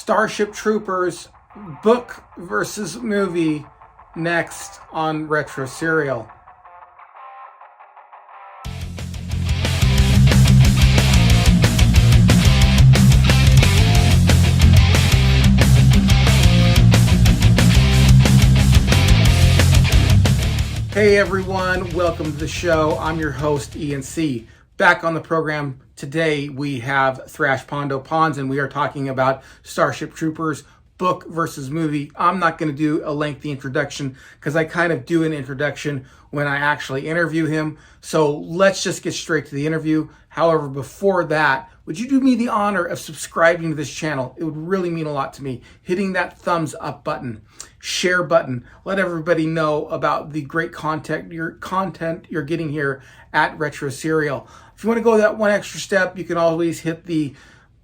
Starship Troopers book versus movie next on Retro Serial. Hey everyone, welcome to the show. I'm your host, Ian C. Back on the program today, we have Thrashpondo, Pons, and we are talking about Starship Troopers book versus movie. I'm not going to do a lengthy introduction because I kind of do an introduction when I actually interview him. So let's just get straight to the interview. However, before that, would you do me the honor of subscribing to this channel? It would really mean a lot to me. Hitting that thumbs up button, share button, let everybody know about the great content you're getting here at Retro Serial. If you want to go that one extra step, you can always hit the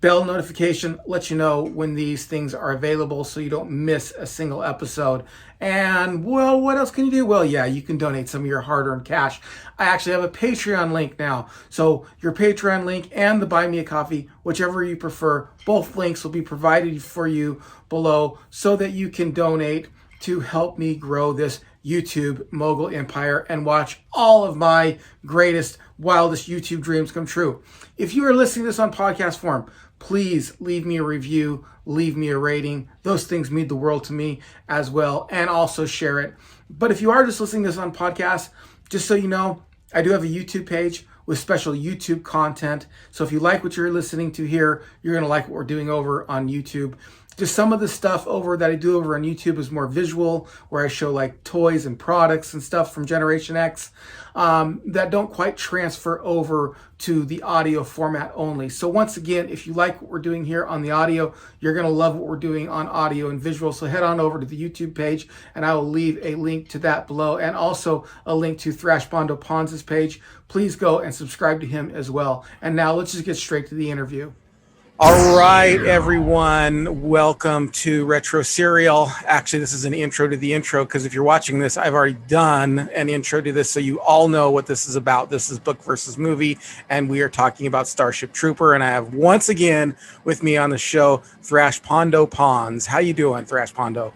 bell notification, let you know when these things are available so you don't miss a single episode. And, well, what else can you do? Well, yeah, you can donate some of your hard-earned cash. I actually have a Patreon link now. So your Patreon link and the Buy Me a Coffee, whichever you prefer, both links will be provided for you below so that you can donate to help me grow this YouTube mogul empire and watch all of my greatest, wildest YouTube dreams come true. If you are listening to this on podcast form, please leave me a review, leave me a rating. Those things mean the world to me as well, and also share it. But if you are just listening to this on podcast, just so you know, I do have a YouTube page with special YouTube content. So if you like what you're listening to here, you're going to like what we're doing over on YouTube. Just some of the stuff that I do over on YouTube is more visual, where I show like toys and products and stuff from Generation X that don't quite transfer over to the audio format only. So once again, if you like what we're doing here on the audio, you're going to love what we're doing on audio and visual. So head on over to the YouTube page and I will leave a link to that below, and also a link to Thrashpondo Pons' page. Please go and subscribe to him as well. And now let's just get straight to the interview. All right, everyone, welcome to Retro Serial. Actually, this is an intro to the intro because if you're watching this, I've already done an intro to this, so you all know what this is about. This is book versus movie, and we are talking about Starship Trooper, and I have once again with me on the show, Thrashpondo Pons. How you doing, Thrashpondo?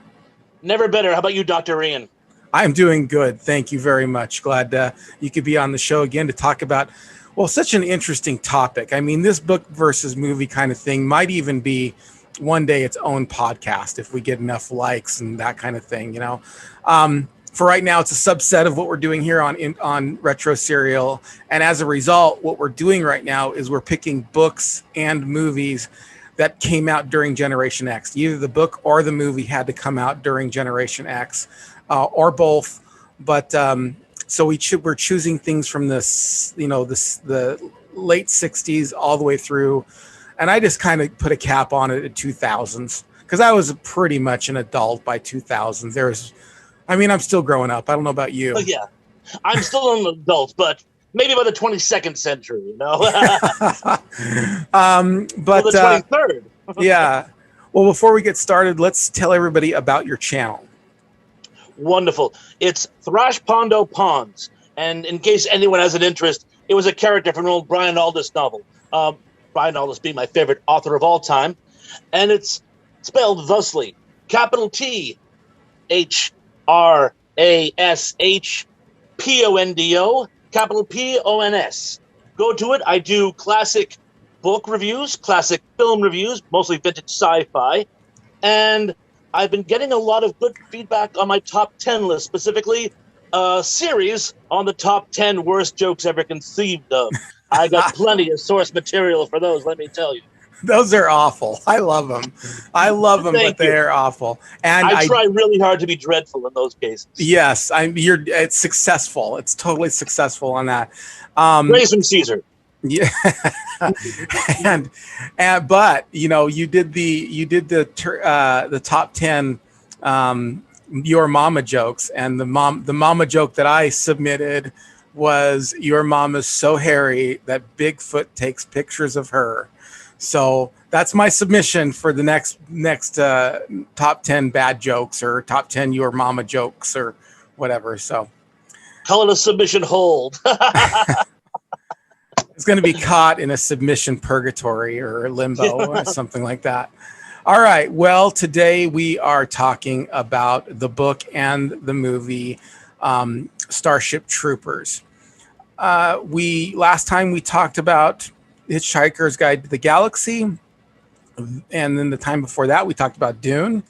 Never better. How about you, Dr. Ian? I'm doing good. Thank you very much. Glad you could be on the show again to talk about, well, such an interesting topic. I mean, this book versus movie kind of thing might even be one day its own podcast if we get enough likes and that kind of thing, you know. For right now, it's a subset of what we're doing here on Retro Serial. And as a result, what we're doing right now is we're picking books and movies that came out during Generation X. Either the book or the movie had to come out during Generation X, or both. But so we're choosing things from the late 60s all the way through. And I just kind of put a cap on it at 2000s because I was pretty much an adult by 2000. I'm still growing up. I don't know about you. Oh, yeah, I'm still an adult, but maybe by the 22nd century, you know? But the 23rd. Yeah. Well, before we get started, let's tell everybody about your channel. Wonderful. It's Thrashpondo Pons. And in case anyone has an interest, it was a character from an old Brian Aldiss novel. Brian Aldiss being my favorite author of all time. And it's spelled thusly: capital T H R A S H P O N D O, capital P O N S. Go to it. I do classic book reviews, classic film reviews, mostly vintage sci-fi. And I've been getting a lot of good feedback on my top 10 list, specifically a series on the top 10 worst jokes ever conceived of. I got plenty of source material for those, let me tell you. Those are awful. I love them. But they're awful. And I try really hard to be dreadful in those cases. Yes, it's successful. It's totally successful on that. Praise from Caesar. Yeah, but you know, you did the top 10 your mama jokes, and the mama joke that I submitted was your mama's so hairy that Bigfoot takes pictures of her. So that's my submission for the next top 10 bad jokes or top 10 your mama jokes or whatever. So call it a submission hold. It's going to be caught in a submission purgatory or limbo or something like that. All right. Well, today we are talking about the book and the movie Starship Troopers. We last time we talked about Hitchhiker's Guide to the Galaxy, and then the time before that we talked about Dune,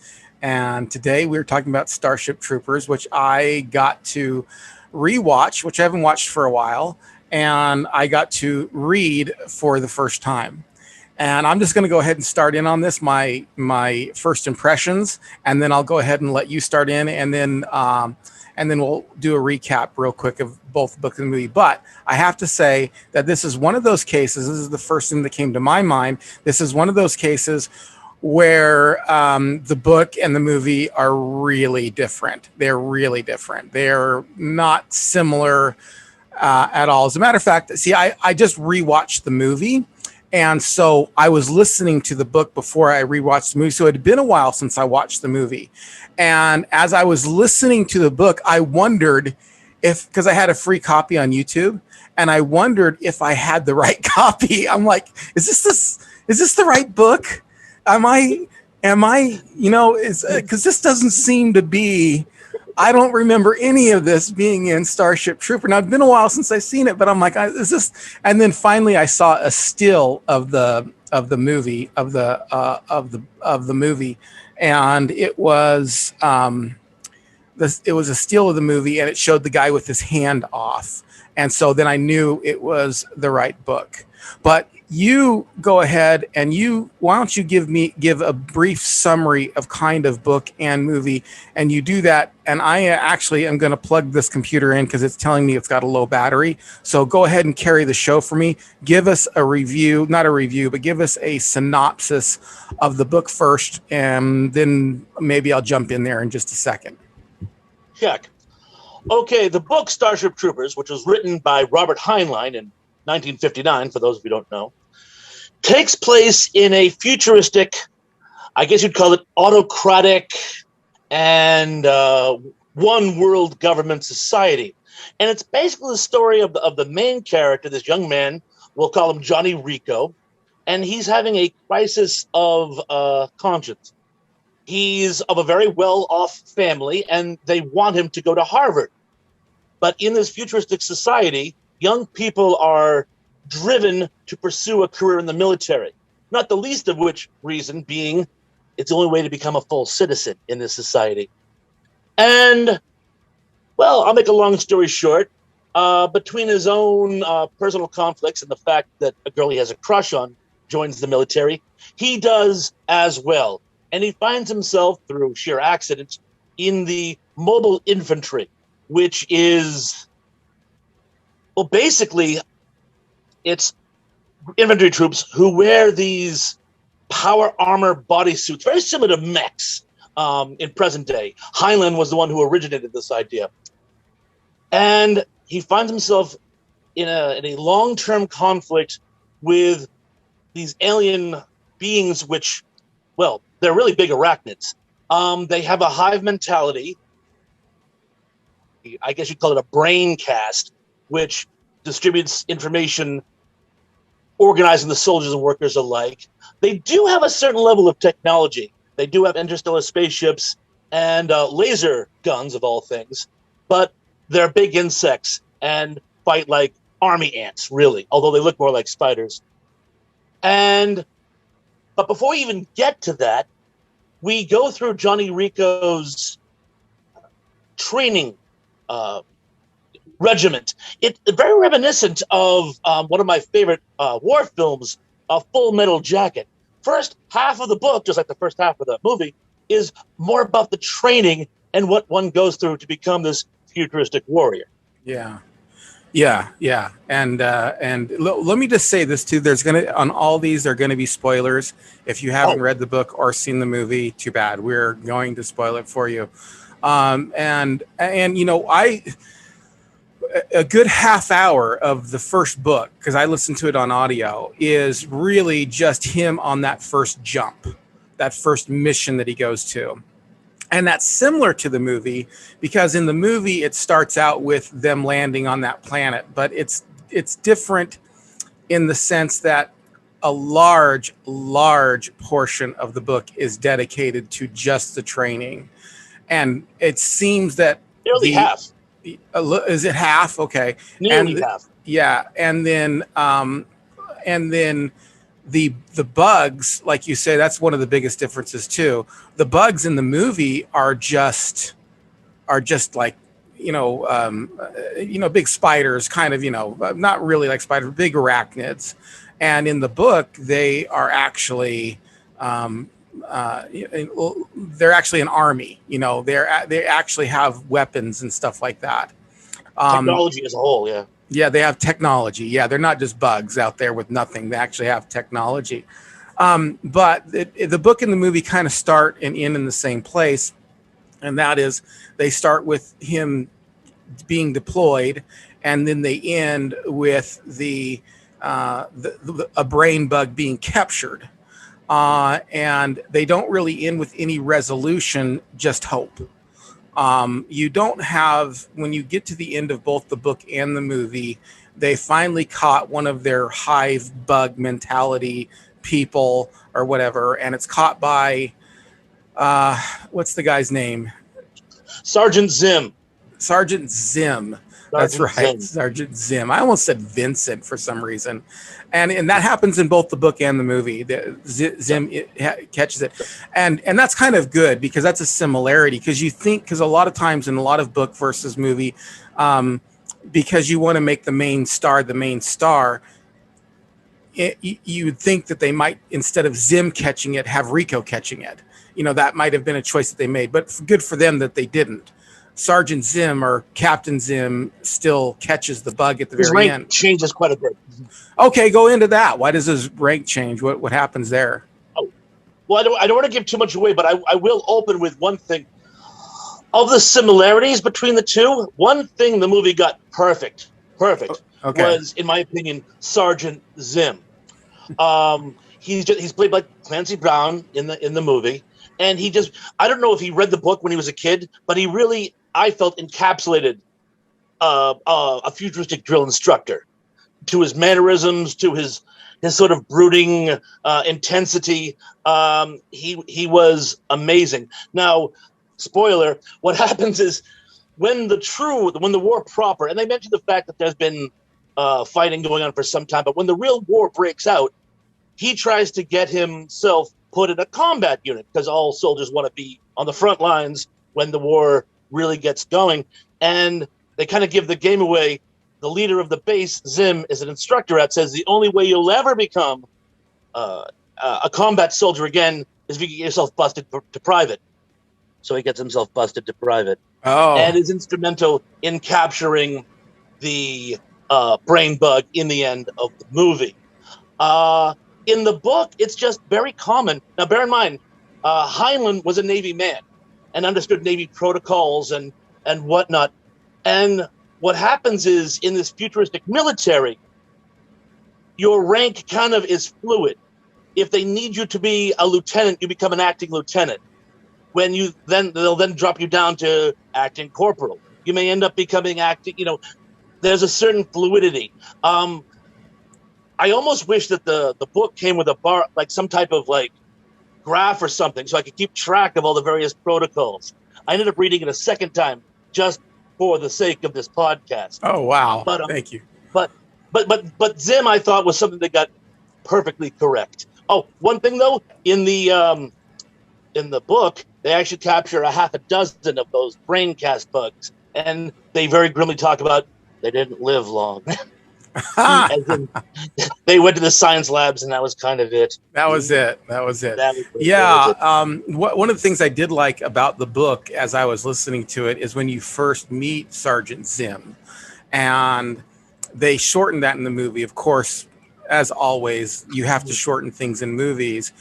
and today we're talking about Starship Troopers, which I got to rewatch, which I haven't watched for a while, and I got to read for the first time. And I'm just going to go ahead and start in on this, my first impressions, and then I'll go ahead and let you start in, and then we'll do a recap real quick of both the book and the movie. But I have to say that this is one of those cases. This is the first thing that came to my mind. This is one of those cases where the book and the movie are really different. They're really different. They're not similar at all. As a matter of fact, see, I just rewatched the movie. And so I was listening to the book before I rewatched the movie. So it had been a while since I watched the movie. And as I was listening to the book, I wondered because I had a free copy on YouTube, and I wondered if I had the right copy. I'm like, is this the right book? Am I, because this doesn't seem to be, I don't remember any of this being in Starship Trooper. Now, it's been a while since I've seen it, but I'm like, is this? And then finally, I saw a still of the movie of the movie, and it was it was a still of the movie, and it showed the guy with his hand off, and so then I knew it was the right book. But you go ahead and why don't you give a brief summary of kind of book and movie, and you do that. And I actually am going to plug this computer in because it's telling me it's got a low battery. So go ahead and carry the show for me. Give us a review, not a review, but give us a synopsis of the book first, and then maybe I'll jump in there in just a second. Check. Okay, the book Starship Troopers, which was written by Robert Heinlein in 1959, for those of you who don't know, takes place in a futuristic, I guess you'd call it autocratic and one world government society. And it's basically the story of the main character, this young man, we'll call him Johnny Rico, and he's having a crisis of conscience. He's of a very well-off family, and they want him to go to Harvard. But in this futuristic society, young people are driven to pursue a career in the military, not the least of which reason being it's the only way to become a full citizen in this society. And, well, I'll make a long story short. Between his own personal conflicts and the fact that a girl he has a crush on joins the military, he does as well. And he finds himself, through sheer accident, in the mobile infantry, which is, well, basically, it's infantry troops who wear these power armor bodysuits, very similar to mechs in present day. Heinlein was the one who originated this idea. And he finds himself in a long-term conflict with these alien beings, which, well, they're really big arachnids. They have a hive mentality. I guess you'd call it a brain cast, which distributes information, organizing the soldiers and workers alike. They do have a certain level of technology. They do have interstellar spaceships and laser guns, of all things. But they're big insects and fight like army ants, really, although they look more like spiders. But before we even get to that, we go through Johnny Rico's training regiment. It's very reminiscent of one of my favorite war films, Full Metal Jacket. First half of the book, just like the first half of the movie, is more about the training and what one goes through to become this futuristic warrior. Yeah. And let me just say this too. There's on all these, there are going to be spoilers. If you haven't read the book or seen the movie, too bad. We're going to spoil it for you. And a good half hour of the first book, because I listened to it on audio, is really just him on that first jump, that first mission that he goes to. And that's similar to the movie, because in the movie it starts out with them landing on that planet, but it's different in the sense that a large portion of the book is dedicated to just the training, and it seems that Nearly the half. is it half? Okay, Nearly and half. yeah, and then the bugs, like you say, that's one of the biggest differences too. The bugs in the movie are just like big spiders, kind of, not really like spiders, big arachnids. And in the book, they are actually um, uh, they're actually an army. They actually have weapons and stuff like that. Um, Technology as a whole, yeah. yeah, they have technology. Yeah, they're not just bugs out there with nothing. They actually have technology. But the book and the movie kind of start and end in the same place, and that is they start with him being deployed, and then they end with a brain bug being captured. And they don't really end with any resolution, just hope. You don't have, when you get to the end of both the book and the movie, they finally caught one of their hive bug mentality people or whatever, and it's caught by what's the guy's name? Sergeant Zim. Sergeant Zim. That's Sergeant right, Zim. Sergeant Zim. I almost said Vincent for some reason, and that happens in both the book and the movie. Zim catches it, and that's kind of good because that's a similarity. Because a lot of times in a lot of book versus movie, because you want to make the main star, you would think that they might, instead of Zim catching it, have Rico catching it. That might have been a choice that they made, but good for them that they didn't. Sergeant Zim or Captain Zim still catches the bug at the His very rank end. changes quite a bit. Okay, go into that. Why does his rank change? What happens there? Oh, well, I don't want to give too much away, but I will open with one thing. Of the similarities between the two, one thing the movie got perfect, okay, was, in my opinion, Sergeant Zim. He's played by Clancy Brown in the movie, and I don't know if he read the book when he was a kid, but he really, I felt, encapsulated a futuristic drill instructor, to his mannerisms, to his sort of brooding intensity. He was amazing. Now, spoiler, what happens is when the war proper, and they mentioned the fact that there's been fighting going on for some time, but when the real war breaks out, he tries to get himself put in a combat unit because all soldiers want to be on the front lines when the war really gets going. And they kind of give the game away. The leader of the base, Zim, is an instructor that says the only way you'll ever become a combat soldier again is if you get yourself busted to private. So he gets himself busted to private. Oh. And is instrumental in capturing the brain bug in the end of the movie. In the book, it's just very common. Now, bear in mind, Heinlein was a Navy man and understood Navy protocols and whatnot. And what happens is, in this futuristic military, your rank kind of is fluid. If they need you to be a lieutenant, you become an acting lieutenant. They'll then drop you down to acting corporal. You may end up becoming acting, there's a certain fluidity. I almost wish that the book came with a bar, like some type of graph or something, so I could keep track of all the various protocols. I ended up reading it a second time just for the sake of this podcast. Oh, wow. But, thank you. But Zim, I thought, was something that got perfectly correct. Oh, one thing though, in the book, they actually capture a half a dozen of those brain cast bugs, and they very grimly talk about they didn't live long. They went to the science labs, and that was kind of it. That was it. One of the things I did like about the book as I was listening to it is when you first meet Sergeant Zim, and they shortened that in the movie. Of course, as always, you have to shorten things in movies.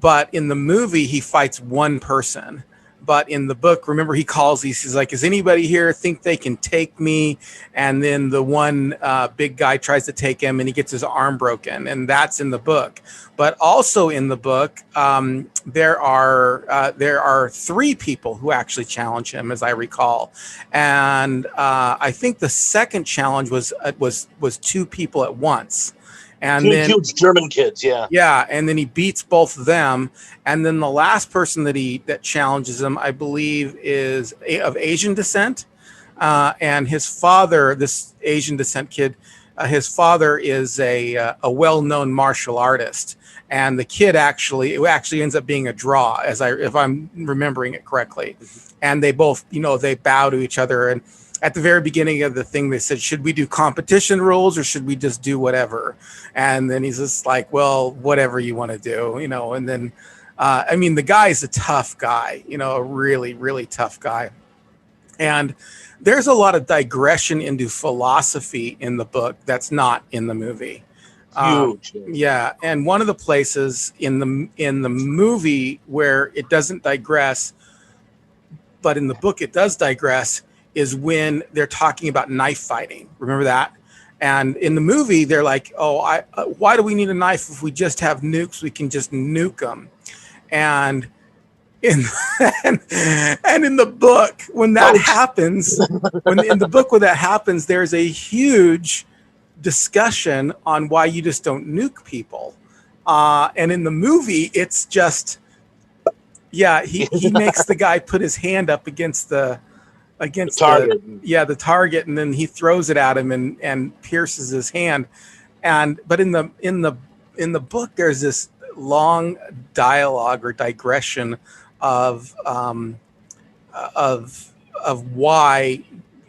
But in the movie, he fights one person. But in the book, remember, he's like, "Is anybody here think they can take me?" And then the one big guy tries to take him, and he gets his arm broken. And that's in the book. But also in the book, there are 3 people who actually challenge him, as I recall. And I think the second challenge was 2 people at once. And then huge German kids, yeah. yeah, and then he beats both of them, and then the last person that challenges him, I believe, is of Asian descent, and his father, this Asian descent kid, his father is a well-known martial artist, and the kid actually ends up being a draw, if I'm remembering it correctly, and they both they bow to each other. And at the very beginning of the thing, they said, should we do competition rules or should we just do whatever? And then he's just like, well, whatever you want to do, and then, I mean, the guy's a tough guy, a really, really tough guy. And there's a lot of digression into philosophy in the book that's not in the movie. Huge. Yeah. And one of the places in the movie where it doesn't digress, but in the book it does digress, is when they're talking about knife fighting. Remember that? And in the movie, they're like, why do we need a knife if we just have nukes? We can just nuke them. And in the book, when that happens, there's a huge discussion on why you just don't nuke people. And in the movie, it's just, he makes the guy put his hand up against the target. The target, and then he throws it at him and pierces his hand. But in the book, there's this long dialogue or digression of why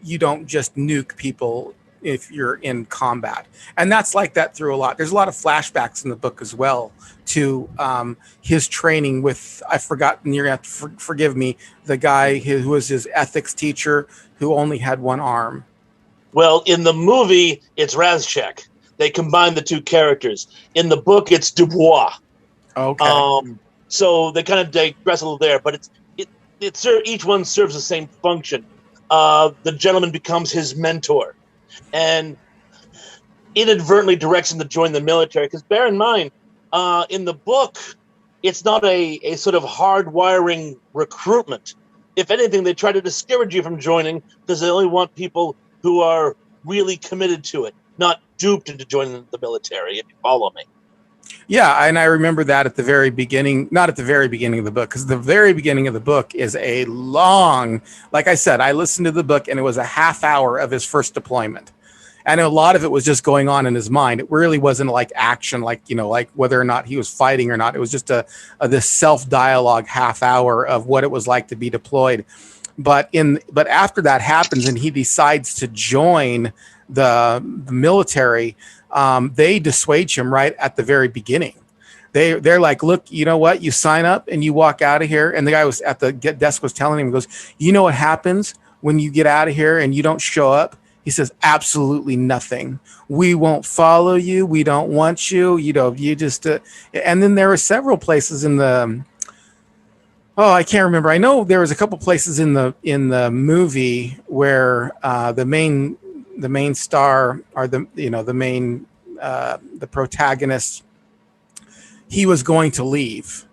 you don't just nuke people if you're in combat. And that's like that through a lot. There's a lot of flashbacks in the book as well to his training with, I've forgotten, you're going to have to forgive me, the guy who was his ethics teacher who only had one arm. Well, in the movie, it's Razchek. They combine the two characters. In the book, it's Dubois. Okay. So they kind of digress a little there, but each one serves the same function. The gentleman becomes his mentor and inadvertently directs him to join the military. Because bear in mind, in the book, it's not a sort of hard-wiring recruitment. If anything, they try to discourage you from joining because they only want people who are really committed to it, not duped into joining the military, if you follow me. Yeah, and I remember that at the very beginning, not at the very beginning of the book, because the very beginning of the book is a long, like I said, I listened to the book and it was a half hour of his first deployment. And a lot of it was just going on in his mind. It really wasn't like action, like whether or not he was fighting or not. It was just this self-dialogue half hour of what it was like to be deployed. But after that happens and he decides to join the military, they dissuade him right at the very beginning. They're like, look, you know what? You sign up and you walk out of here. And the guy was at the desk was telling him, he goes, you know what happens when you get out of here and you don't show up? He says, absolutely nothing. We won't follow you. We don't want you. You just, and then there were several places in the, I can't remember. I know there was a couple places in the movie where the main star, or the protagonist, he was going to leave.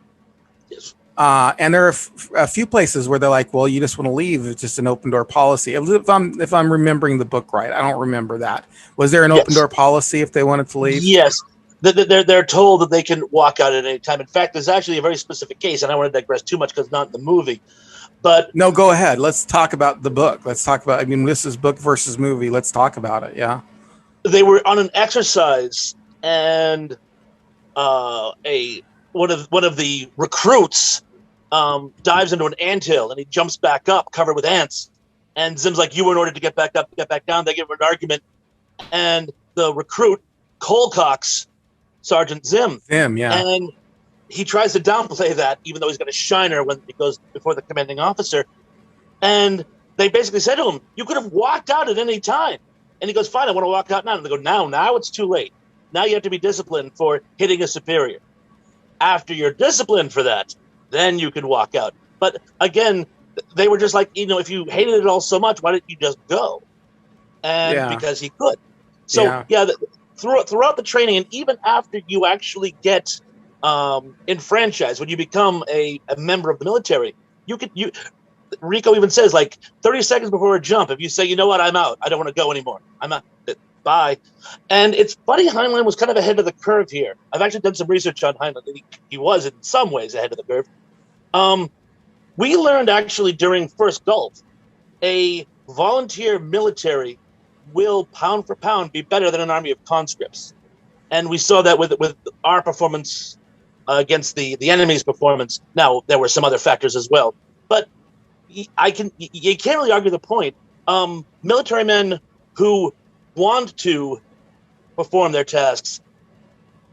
Yes. And there are a few places where they're like, well, you just want to leave. It's just an open door policy. If I'm remembering the book right, I don't remember that. Was there an open door policy if they wanted to leave? Yes. They're told that they can walk out at any time. In fact, there's actually a very specific case, and I don't want to digress too much because it's not in the movie. But no, go ahead. Let's talk about the book. Let's talk about, this is book versus movie. Let's talk about it. Yeah. They were on an exercise, and one of the recruits dives into an anthill, and he jumps back up covered with ants. And Zim's like, you were in order to get back up, get back down. They get an argument, and the recruit Colcocks Sergeant Zim. Yeah. And he tries to downplay that, even though he's got a shiner when he goes before the commanding officer. And they basically said to him, you could have walked out at any time. And he goes, fine, I want to walk out now. And they go, now it's too late. Now you have to be disciplined for hitting a superior. After you're disciplined for that, then you can walk out. But again, they were just like, if you hated it all so much, why didn't you just go? And because he could. So throughout the training, and even after you actually get enfranchised, when you become a member of the military, Rico even says, like 30 seconds before a jump, if you say, you know what, I'm out, I don't want to go anymore, I'm out, by. And it's funny, Heinlein was kind of ahead of the curve here. I've actually done some research on Heinlein, and he was in some ways ahead of the curve. We learned actually during First Gulf, a volunteer military will pound for pound be better than an army of conscripts. And we saw that with our performance against the enemy's performance. Now, there were some other factors as well. But you can't really argue the point. Military men who want to perform their tasks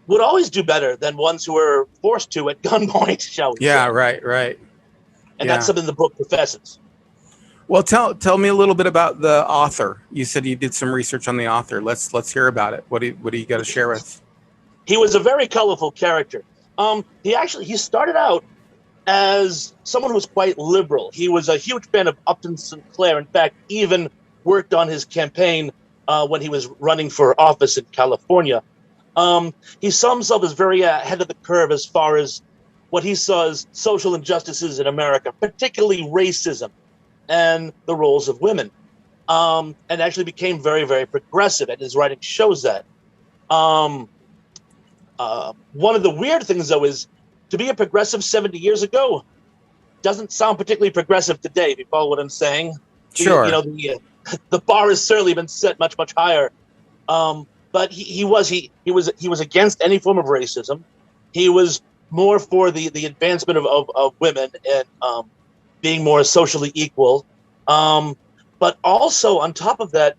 would always do better than ones who are forced to at gunpoint, shall we say. Yeah, right. And that's something the book professes. Well, tell me a little bit about the author. You said you did some research on the author. Let's hear about it. What do you got to share with? He was a very colorful character. He started out as someone who was quite liberal. He was a huge fan of Upton Sinclair. In fact, even worked on his campaign when he was running for office in California. He saw himself as very ahead of the curve as far as what he saw as social injustices in America, particularly racism and the roles of women, and actually became very, very progressive, and his writing shows that. One of the weird things, though, is to be a progressive 70 years ago doesn't sound particularly progressive today, if you follow what I'm saying. Sure. The bar has certainly been set much, much higher. But he was against any form of racism. He was more for the advancement of women and being more socially equal. But also on top of that,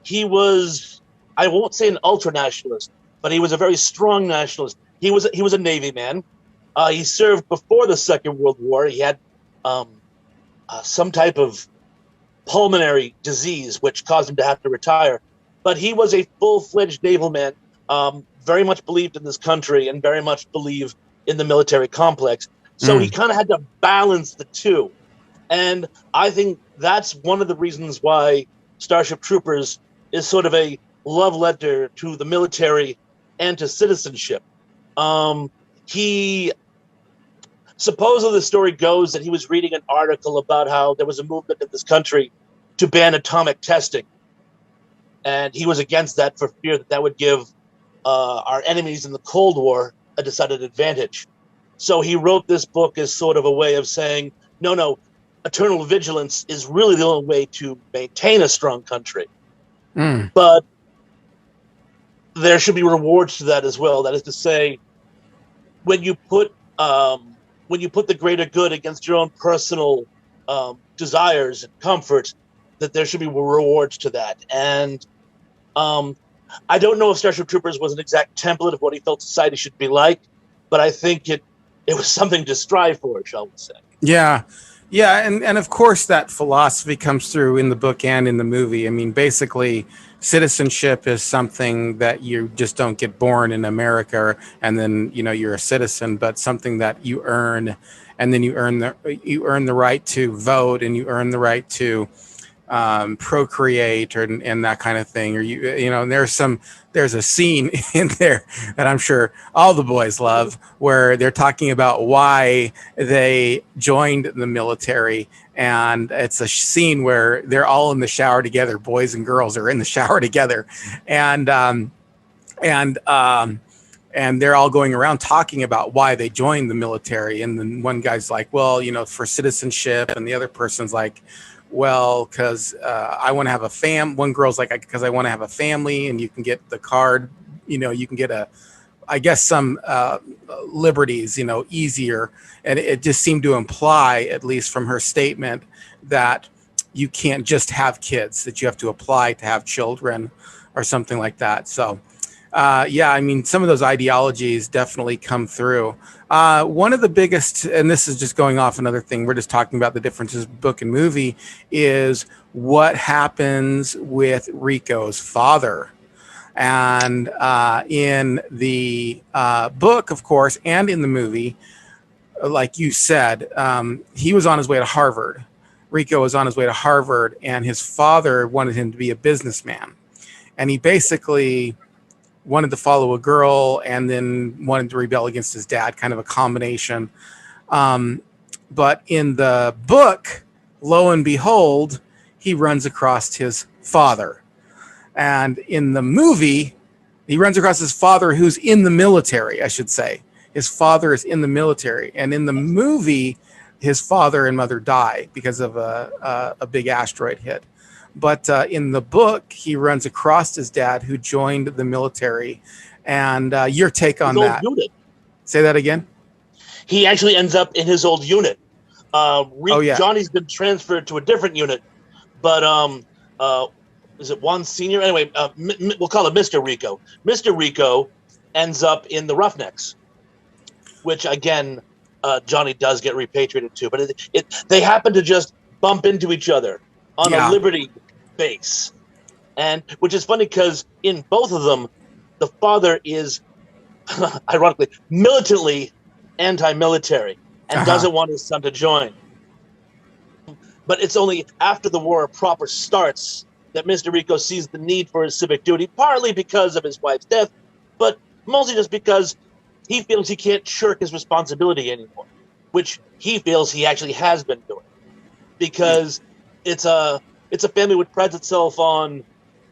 he was, I won't say an ultra nationalist, but he was a very strong nationalist. He was a Navy man. He served before the Second World War. He had some type of pulmonary disease which caused him to have to retire. But he was a full-fledged naval man, very much believed in this country and very much believed in the military complex. So he kind of had to balance the two. And I think that's one of the reasons why Starship Troopers is sort of a love letter to the military and to citizenship. Supposedly the story goes that he was reading an article about how there was a movement in this country to ban atomic testing. And he was against that for fear that would give our enemies in the Cold War a decided advantage. So he wrote this book as sort of a way of saying, no, eternal vigilance is really the only way to maintain a strong country. But there should be rewards to that as well. That is to say, when you put the greater good against your own personal desires and comforts, that there should be rewards to that. And I don't know if Starship Troopers was an exact template of what he felt society should be like, but I think it was something to strive for, shall we say. Yeah, and of course that philosophy comes through in the book and in the movie. I mean, basically, citizenship is something that you just don't get born in America and then you're a citizen, but something that you earn, and then you earn the right to vote, and you earn the right to procreate and that kind of thing. Or and there's a scene in there that I'm sure all the boys love, where they're talking about why they joined the military, and it's a scene where they're all in the shower together. Boys and girls are in the shower together, and they're all going around talking about why they joined the military. And then one guy's like, well, for citizenship, and the other person's like, well, because I want to have a one girl's like, because I want to have a family, and you can get the card, you can get some liberties, easier. And it just seemed to imply, at least from her statement, that you can't just have kids, that you have to apply to have children or something like that. So, I mean, some of those ideologies definitely come through. One of the biggest, and this is just going off another thing, we're just talking about the differences book and movie, is what happens with Rico's father. And in the book, of course, and in the movie, like you said, he was on his way to Harvard. Rico was on his way to Harvard, and his father wanted him to be a businessman. And he basically wanted to follow a girl and then wanted to rebel against his dad, kind of a combination. But in the book, lo and behold, he runs across his father. And in the movie, he runs across his father, who's in the military, I should say. His father is in the military. And in the movie, his father and mother die because of a big asteroid hit. But in the book, he runs across his dad, who joined the military. And your take on that? Unit. Say that again. He actually ends up in his old unit. Yeah. Johnny's been transferred to a different unit, but is it Juan Senior? Anyway, we'll call it Mr. Rico. Mr. Rico ends up in the Roughnecks, which again, Johnny does get repatriated to. But they happen to just bump into each other on a Liberty base, and which is funny because in both of them, the father is ironically militantly anti-military and doesn't want his son to join. But it's only after the war proper starts that Mr. Rico sees the need for his civic duty, partly because of his wife's death, but mostly just because he feels he can't shirk his responsibility anymore, which he feels he actually has been doing, because it's a family which prides itself on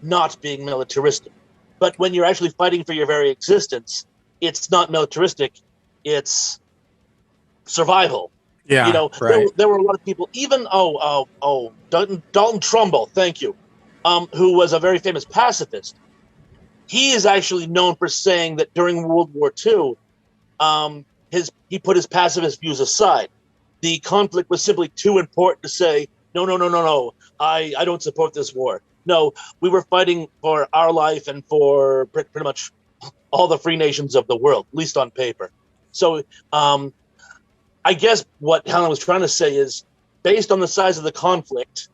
not being militaristic. But when you're actually fighting for your very existence, it's not militaristic, it's survival. Yeah, you know, right. there were a lot of people, even Dalton Trumbull, thank you, who was a very famous pacifist. He is actually known for saying that during World War II, he put his pacifist views aside. The conflict was simply too important to say, no, I don't support this war. No, we were fighting for our life and for pretty much all the free nations of the world, at least on paper. So I guess what Helen was trying to say is, based on the size of the conflict,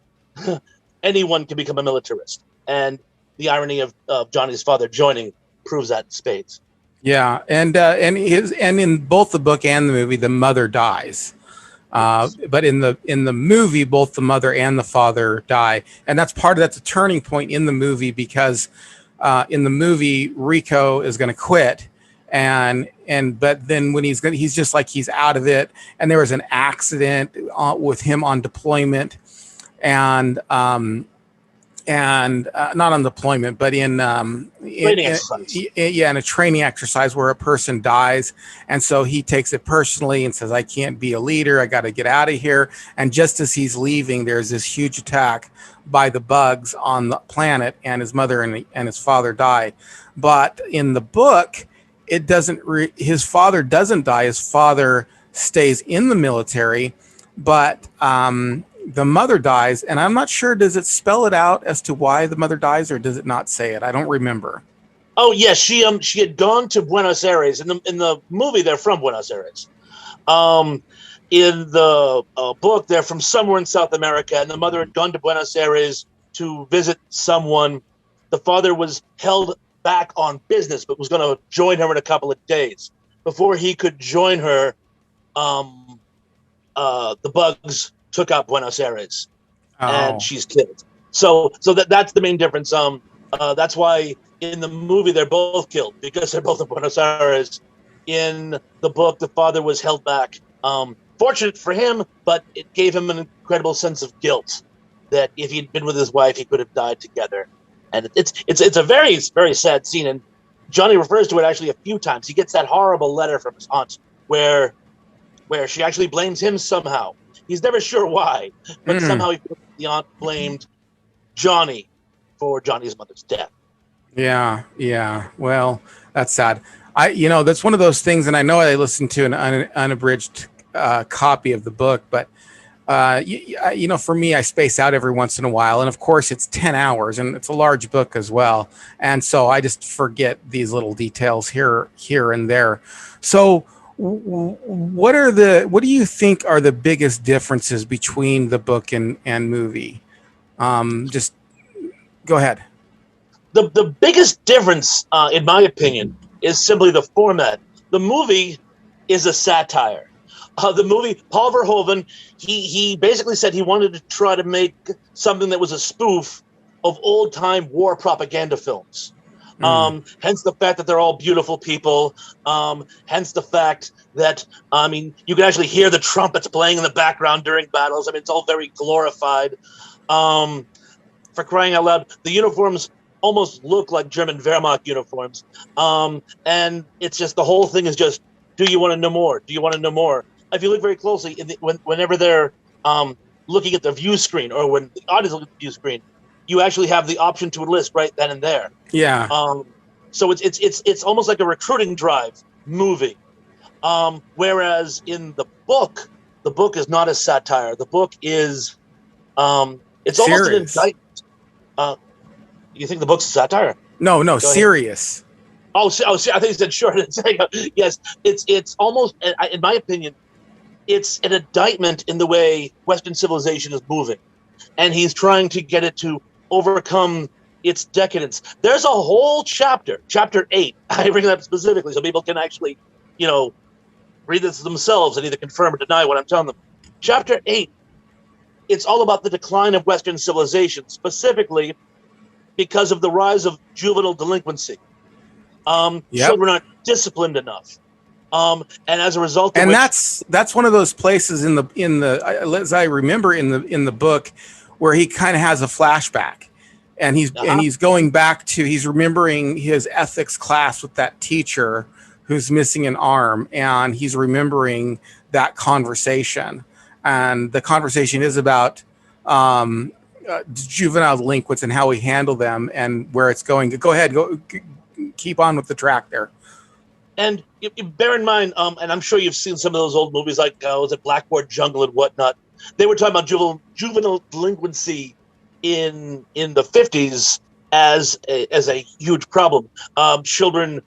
anyone can become a militarist. And the irony of Johnny's father joining proves that in spades. Yeah, and in both the book and the movie, the mother dies. But in the movie, both the mother and the father die, and that's a turning point in the movie, because in the movie Rico is going to quit, but then when he's just like, he's out of it, and there was an accident with him on deployment, and not on deployment, but in a training exercise where a person dies. And so he takes it personally and says, I can't be a leader. I got to get out of here. And just as he's leaving, there's this huge attack by the bugs on the planet, and his mother and his father die. But in the book, it doesn't, his father doesn't die. His father stays in the military, but, the mother dies, and I'm not sure, does it spell it out as to why the mother dies, or does it not say it? I don't remember. Oh yes, she had gone to Buenos Aires. In the movie, they're from Buenos Aires. In the book, they're from somewhere in South America, and the mother had gone to Buenos Aires to visit someone. The father was held back on business, but was going to join her in a couple of days. Before he could join her, the bugs took out Buenos Aires, and she's killed. So that's the main difference. That's why in the movie they're both killed, because they're both in Buenos Aires. In the book, the father was held back. Fortunate for him, but it gave him an incredible sense of guilt that if he'd been with his wife, he could have died together. And it's a very, very sad scene. And Johnny refers to it actually a few times. He gets that horrible letter from his aunt where she actually blames him somehow. He's never sure why, but somehow the aunt blamed Johnny for Johnny's mother's death. Yeah. Well, that's sad. That's one of those things, and I know I listened to an unabridged copy of the book, but for me, I space out every once in a while, and of course it's 10 hours, and it's a large book as well, and so I just forget these little details here and there. So what do you think are the biggest differences between the book and movie? Just go ahead. The biggest difference, in my opinion, is simply the format. The movie is a satire. The movie, Paul Verhoeven, he basically said he wanted to try to make something that was a spoof of old-time war propaganda films. Hence the fact that they're all beautiful people. Hence the fact that, you can actually hear the trumpets playing in the background during battles. It's all very glorified. For crying out loud, the uniforms almost look like German Wehrmacht uniforms. And it's just the whole thing is just, do you want to know more? Do you want to know more? If you look very closely, whenever they're looking at the view screen, or when the audience looks at the view screen, you actually have the option to enlist right then and there. Yeah. So it's almost like a recruiting drive movie. Whereas in the book is not a satire. The book is it's almost an indictment. You think the book's a satire? No, serious. Oh, I think you said short. Yes, it's almost, in my opinion, it's an indictment in the way Western civilization is moving, and he's trying to get it to overcome its decadence. There's a whole chapter 8. I bring that up specifically so people can actually, read this themselves and either confirm or deny what I'm telling them. Chapter 8, it's all about the decline of Western civilization, specifically because of the rise of juvenile delinquency. Children aren't disciplined enough, and as a result, and that's one of those places in the as I remember in the book where he kind of has a flashback, and he's going back to, he's remembering his ethics class with that teacher who's missing an arm, and he's remembering that conversation, and the conversation is about juvenile delinquents and how we handle them and where it's going. Go ahead, keep on with the track there. And you bear in mind, and I'm sure you've seen some of those old movies like was it Blackboard Jungle and whatnot. They were talking about juvenile delinquency in the 50s as a huge problem. Children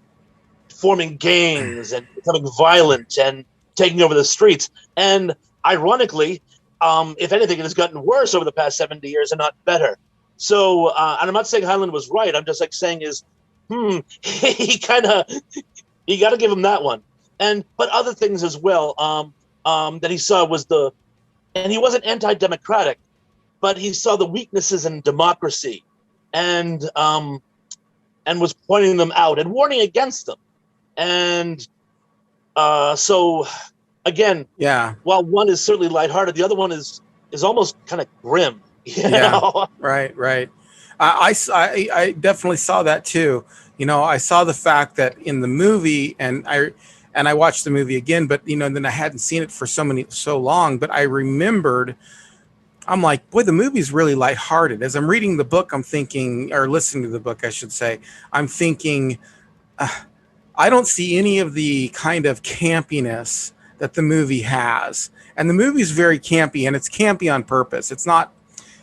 forming gangs and becoming violent and taking over the streets. And ironically, if anything, it has gotten worse over the past 70 years and not better. So, and I'm not saying Heinlein was right. I'm just saying he got to give him that one. But other things as well that he saw was and he wasn't anti-democratic, but he saw the weaknesses in democracy and was pointing them out and warning against them. And so again, while one is certainly lighthearted, the other one is almost kind of grim. You know? Right. I definitely saw that too. I saw the fact that in the movie, and I watched the movie again, but then I hadn't seen it for so long, but I remembered, I'm like, boy, the movie's really lighthearted. As I'm reading the book, I'm thinking, or listening to the book, I should say, I'm thinking, I don't see any of the kind of campiness that the movie has. And the movie's very campy, and it's campy on purpose. It's not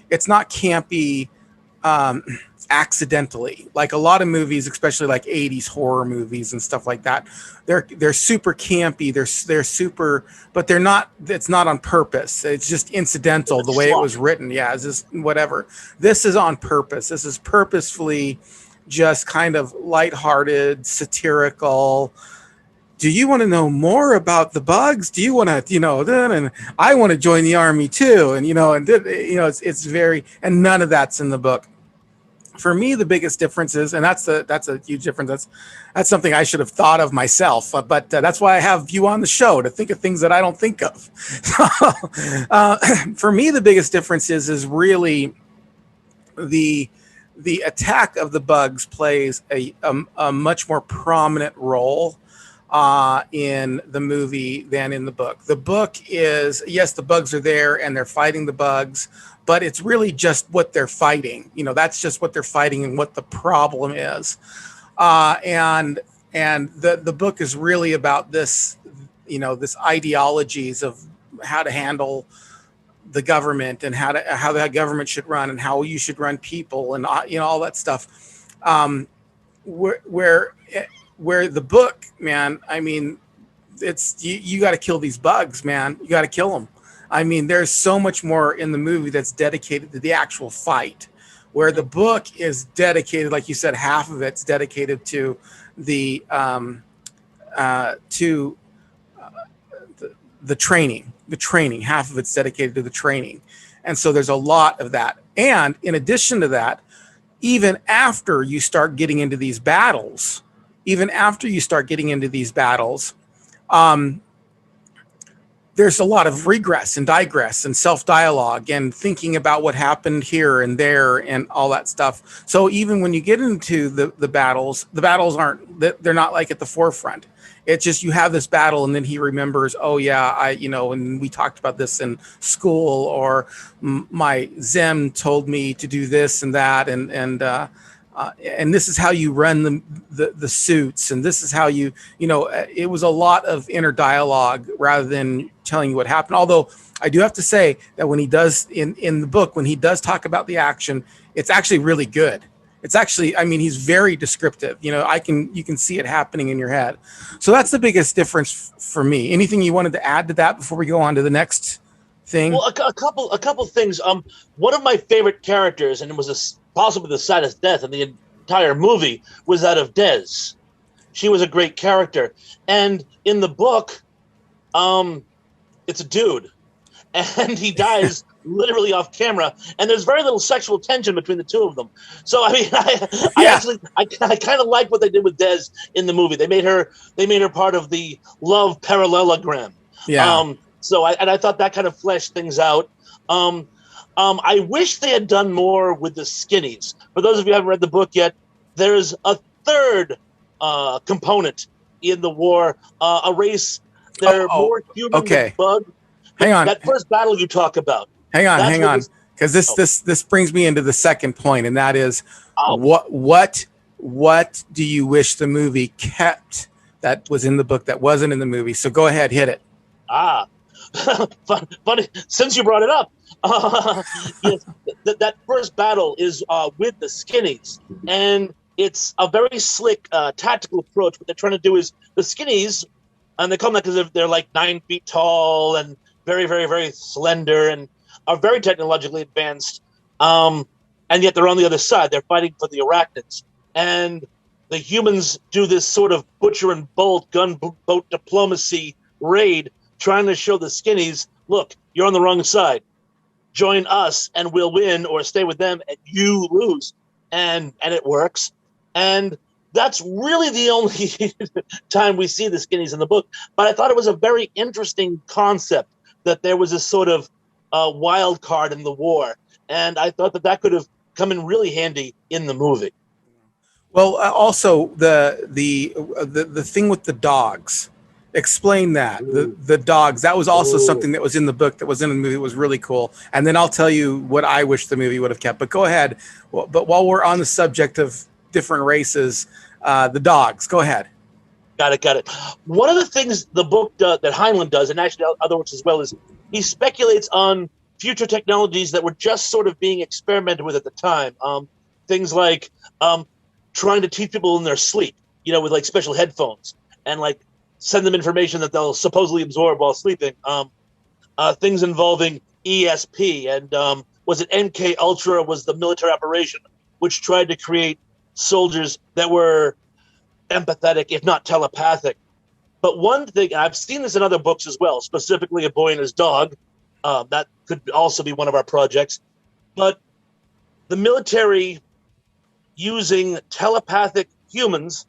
campy accidentally, like a lot of movies, especially like 80s horror movies and stuff like that. They're super campy. They're super, but they're not. It's not on purpose. It's just incidental the way it was written. Yeah, it's just whatever. This is on purpose. This is purposefully just kind of lighthearted, satirical. Do you want to know more about the bugs? Do you want to, and I want to join the army too. And, it's very, and none of that's in the book. For me, the biggest difference is, and that's a huge difference. That's something I should have thought of myself, but that's why I have you on the show, to think of things that I don't think of. For me, the biggest difference is really the attack of the bugs plays a much more prominent role in the movie than in the book. The book is, yes, the bugs are there and they're fighting the bugs, but it's really just what they're fighting. That's just what they're fighting and what the problem is. And the book is really about this, this ideologies of how to handle the government and how that government should run and how you should run people and all that stuff. Where the book, man, I mean, it's you got to kill these bugs, man. You got to kill them. I mean, there's so much more in the movie that's dedicated to the actual fight, where the book is dedicated, like you said, half of it's dedicated to the training. The training, half of it's dedicated to the training. And so there's a lot of that. And in addition to that, even after you start getting into these battles, there's a lot of regress and digress and self-dialogue and thinking about what happened here and there and all that stuff. So even when you get into the battles aren't, they're not like at the forefront. It's just you have this battle and then he remembers, oh yeah, and we talked about this in school, or my Zem told me to do this and that, and this is how you run the suits, and this is how it was a lot of inner dialogue rather than telling you what happened. Although I do have to say that when he does in the book, when he does talk about the action, it's actually really good. It's actually, he's very descriptive. You can see it happening in your head. So that's the biggest difference for me. Anything you wanted to add to that before we go on to the next thing? Well, a couple things. One of my favorite characters, and it was possibly the saddest death in the entire movie, was that of Des. She was a great character, and in the book, it's a dude, and he dies literally off camera, and there's very little sexual tension between the two of them. So I kind of like what they did with Des in the movie. They made her part of the love parallelogram. Yeah. I thought that kind of fleshed things out. I wish they had done more with the skinnies. For those of you who haven't read the book yet, there's a third component in the war, a race. They're more human than bug. Hang on. That first battle you talk about. Hang on. Because this brings me into the second point, and that is what do you wish the movie kept that was in the book that wasn't in the movie? So go ahead, hit it. Funny, since you brought it up. Yes, that first battle is with the skinnies, and it's a very slick tactical approach. What they're trying to do is the skinnies, and they call them that because they're like 9 feet tall and very, very, very slender and are very technologically advanced, and yet they're on the other side. They're fighting for the arachnids, and the humans do this sort of butcher and bolt gunboat diplomacy raid, trying to show the skinnies, look, you're on the wrong side. Join us and we'll win, or stay with them and you lose. And it works. And that's really the only time we see the skinnies in the book. But I thought it was a very interesting concept that there was this sort of wild card in the war. And I thought that could have come in really handy in the movie. Well, also the thing with the dogs. Explain that. The dogs. That was also something that was in the book that was in the movie. It was really cool. And then I'll tell you what I wish the movie would have kept. But go ahead. But while we're on the subject of different races, the dogs. Go ahead. Got it. One of the things the book that Heinlein does, and actually other works as well, is he speculates on future technologies that were just sort of being experimented with at the time. Things like trying to teach people in their sleep, with like special headphones, and like send them information that they'll supposedly absorb while sleeping. Things involving ESP, and was it MK Ultra was the military operation which tried to create soldiers that were empathetic, if not telepathic. But one thing, I've seen this in other books as well, specifically A Boy and His Dog. That could also be one of our projects. But the military using telepathic humans,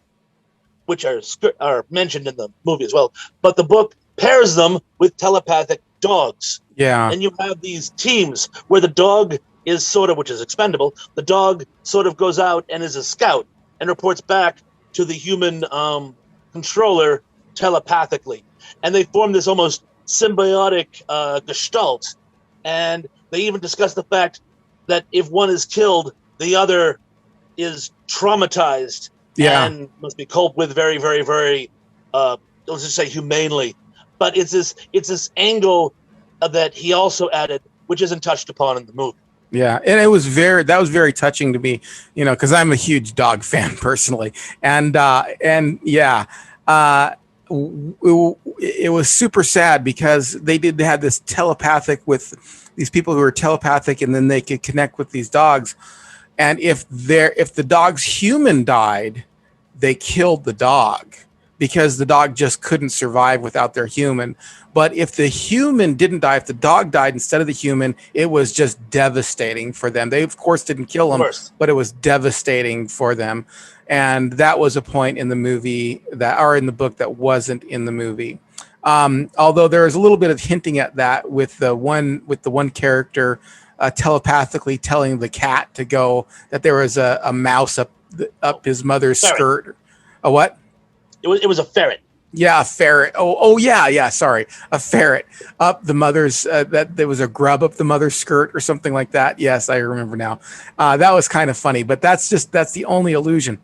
which are mentioned in the movie as well, but the book pairs them with telepathic dogs. Yeah. And you have these teams where the dog is sort of, which is expendable, the dog sort of goes out and is a scout and reports back to the human controller telepathically. And they form this almost symbiotic gestalt. And they even discuss the fact that if one is killed, the other is traumatized. Yeah. And must be coped with very, very, very, let's just say humanely. But it's this angle that he also added, which isn't touched upon in the movie. Yeah, and that was very touching to me, because I'm a huge dog fan personally, and yeah, it was super sad because they had this telepathic with these people who were telepathic, and then they could connect with these dogs. And if the dog's human died, they killed the dog because the dog just couldn't survive without their human. But if the human didn't die, if the dog died instead of the human, it was just devastating for them. They, of course, didn't kill him, but it was devastating for them. And that was a point in the movie or in the book that wasn't in the movie. Although there is a little bit of hinting at that with the one character telepathically telling the cat to go, that there was a mouse up his mother's Ferret. skirt. A what? It was a ferret. Yeah, a ferret. Oh, yeah. Sorry, a ferret up the mother's. That there was a grub up the mother's skirt or something like that. Yes, I remember now. That was kind of funny, but that's the only illusion.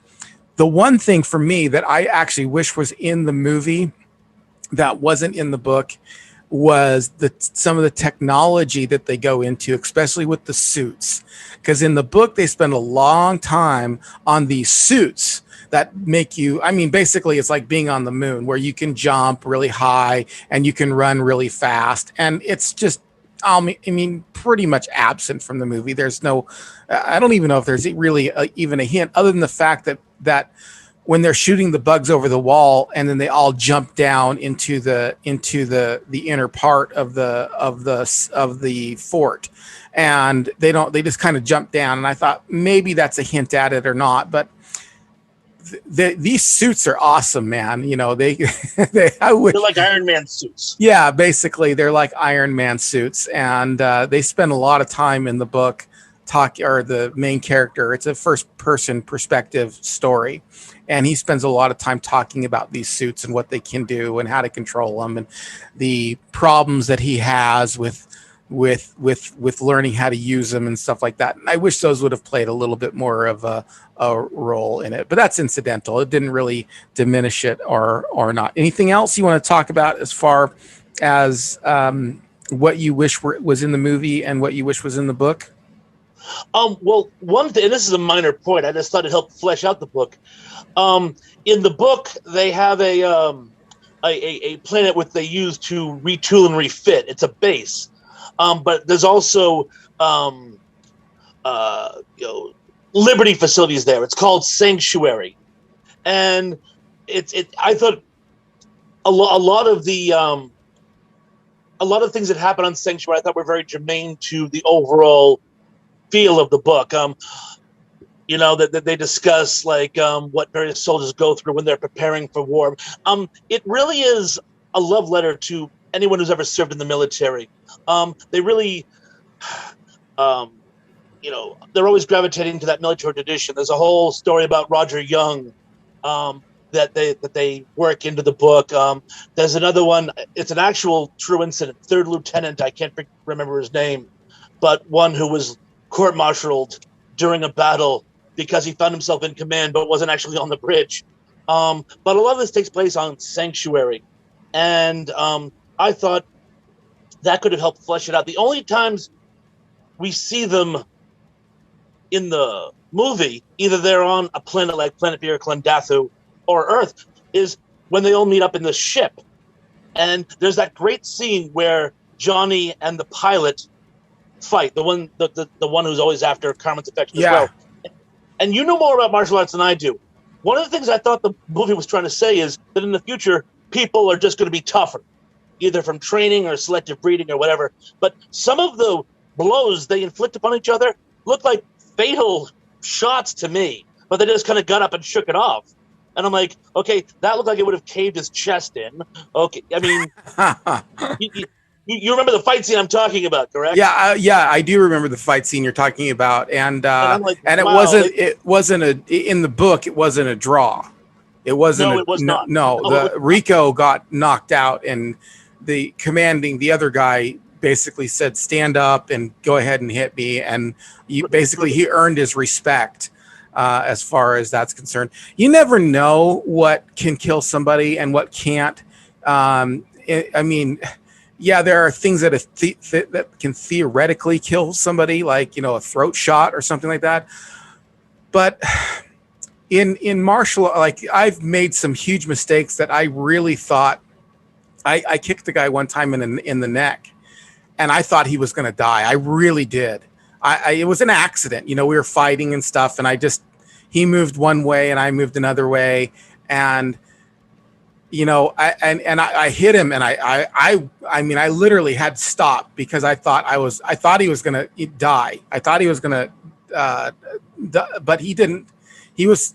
The one thing for me that I actually wish was in the movie that wasn't in the book was some of the technology that they go into, especially with the suits, because in the book they spend a long time on these suits that make you, I mean, basically it's like being on the moon, where you can jump really high and you can run really fast. And it's just, I mean, pretty much absent from the movie. There's no, I don't even know if there's really even a hint, other than the fact that when they're shooting the bugs over the wall and then they all jump down into the inner part of the fort, and they just kind of jump down. And I thought maybe that's a hint at it or not, but these suits are awesome, man. You know, they're like Iron Man suits. Yeah, basically they're like Iron Man suits, and they spend a lot of time in the book the main character. It's a first person perspective story, and he spends a lot of time talking about these suits and what they can do and how to control them and the problems that he has with learning how to use them and stuff like that. And I wish those would have played a little bit more of a role in it, but that's incidental. It didn't really diminish it or not. Anything else you want to talk about as far as what you wish was in the movie and what you wish was in the book? Well, one thing, and this is a minor point, I just thought it helped flesh out the book. In the book, they have a planet which they use to retool and refit. It's a base. But there's also Liberty facilities there. It's called Sanctuary, and I thought a lot of things that happen on Sanctuary I thought were very germane to the overall feel of the book. That they discuss what various soldiers go through when they're preparing for war. It really is a love letter to anyone who's ever served in the military. They really, they're always gravitating to that military tradition. There's a whole story about Roger Young that they work into the book. There's another one. It's an actual true incident. Third lieutenant, I can't remember his name, but one who was court-martialed during a battle because he found himself in command but wasn't actually on the bridge. But a lot of this takes place on Sanctuary, and I thought that could have helped flesh it out. The only times we see them in the movie, either they're on a planet like Planet Vira Klendathu or Earth, is when they all meet up in the ship. And there's that great scene where Johnny and the pilot fight, the one who's always after Carmen's affection as well. And you know more about martial arts than I do. One of the things I thought the movie was trying to say is that in the future, people are just going to be tougher, either from training or selective breeding or whatever. But some of the blows they inflict upon each other look like fatal shots to me, but they just kind of got up and shook it off. And I'm like, okay, that looked like it would have caved his chest in. Okay, I mean, you remember the fight scene I'm talking about, correct? Yeah, I do remember the fight scene you're talking about, and like, and wow, it wasn't in the book. It wasn't a draw. It wasn't. No, it was not. No, Rico got knocked out, and the other guy basically said, "Stand up and go ahead and hit me," and he earned his respect. As far as that's concerned, you never know what can kill somebody and what can't. I mean, yeah, there are things that that can theoretically kill somebody, like a throat shot or something like that. But in martial, like, I've made some huge mistakes that I really thought. I kicked the guy one time in the neck, and I thought he was going to die. I really did. It was an accident. We were fighting and stuff, and he moved one way and I moved another way, and I hit him, and I mean, I literally had to stop because I thought he was going to die. I thought he was going to, but he didn't. he was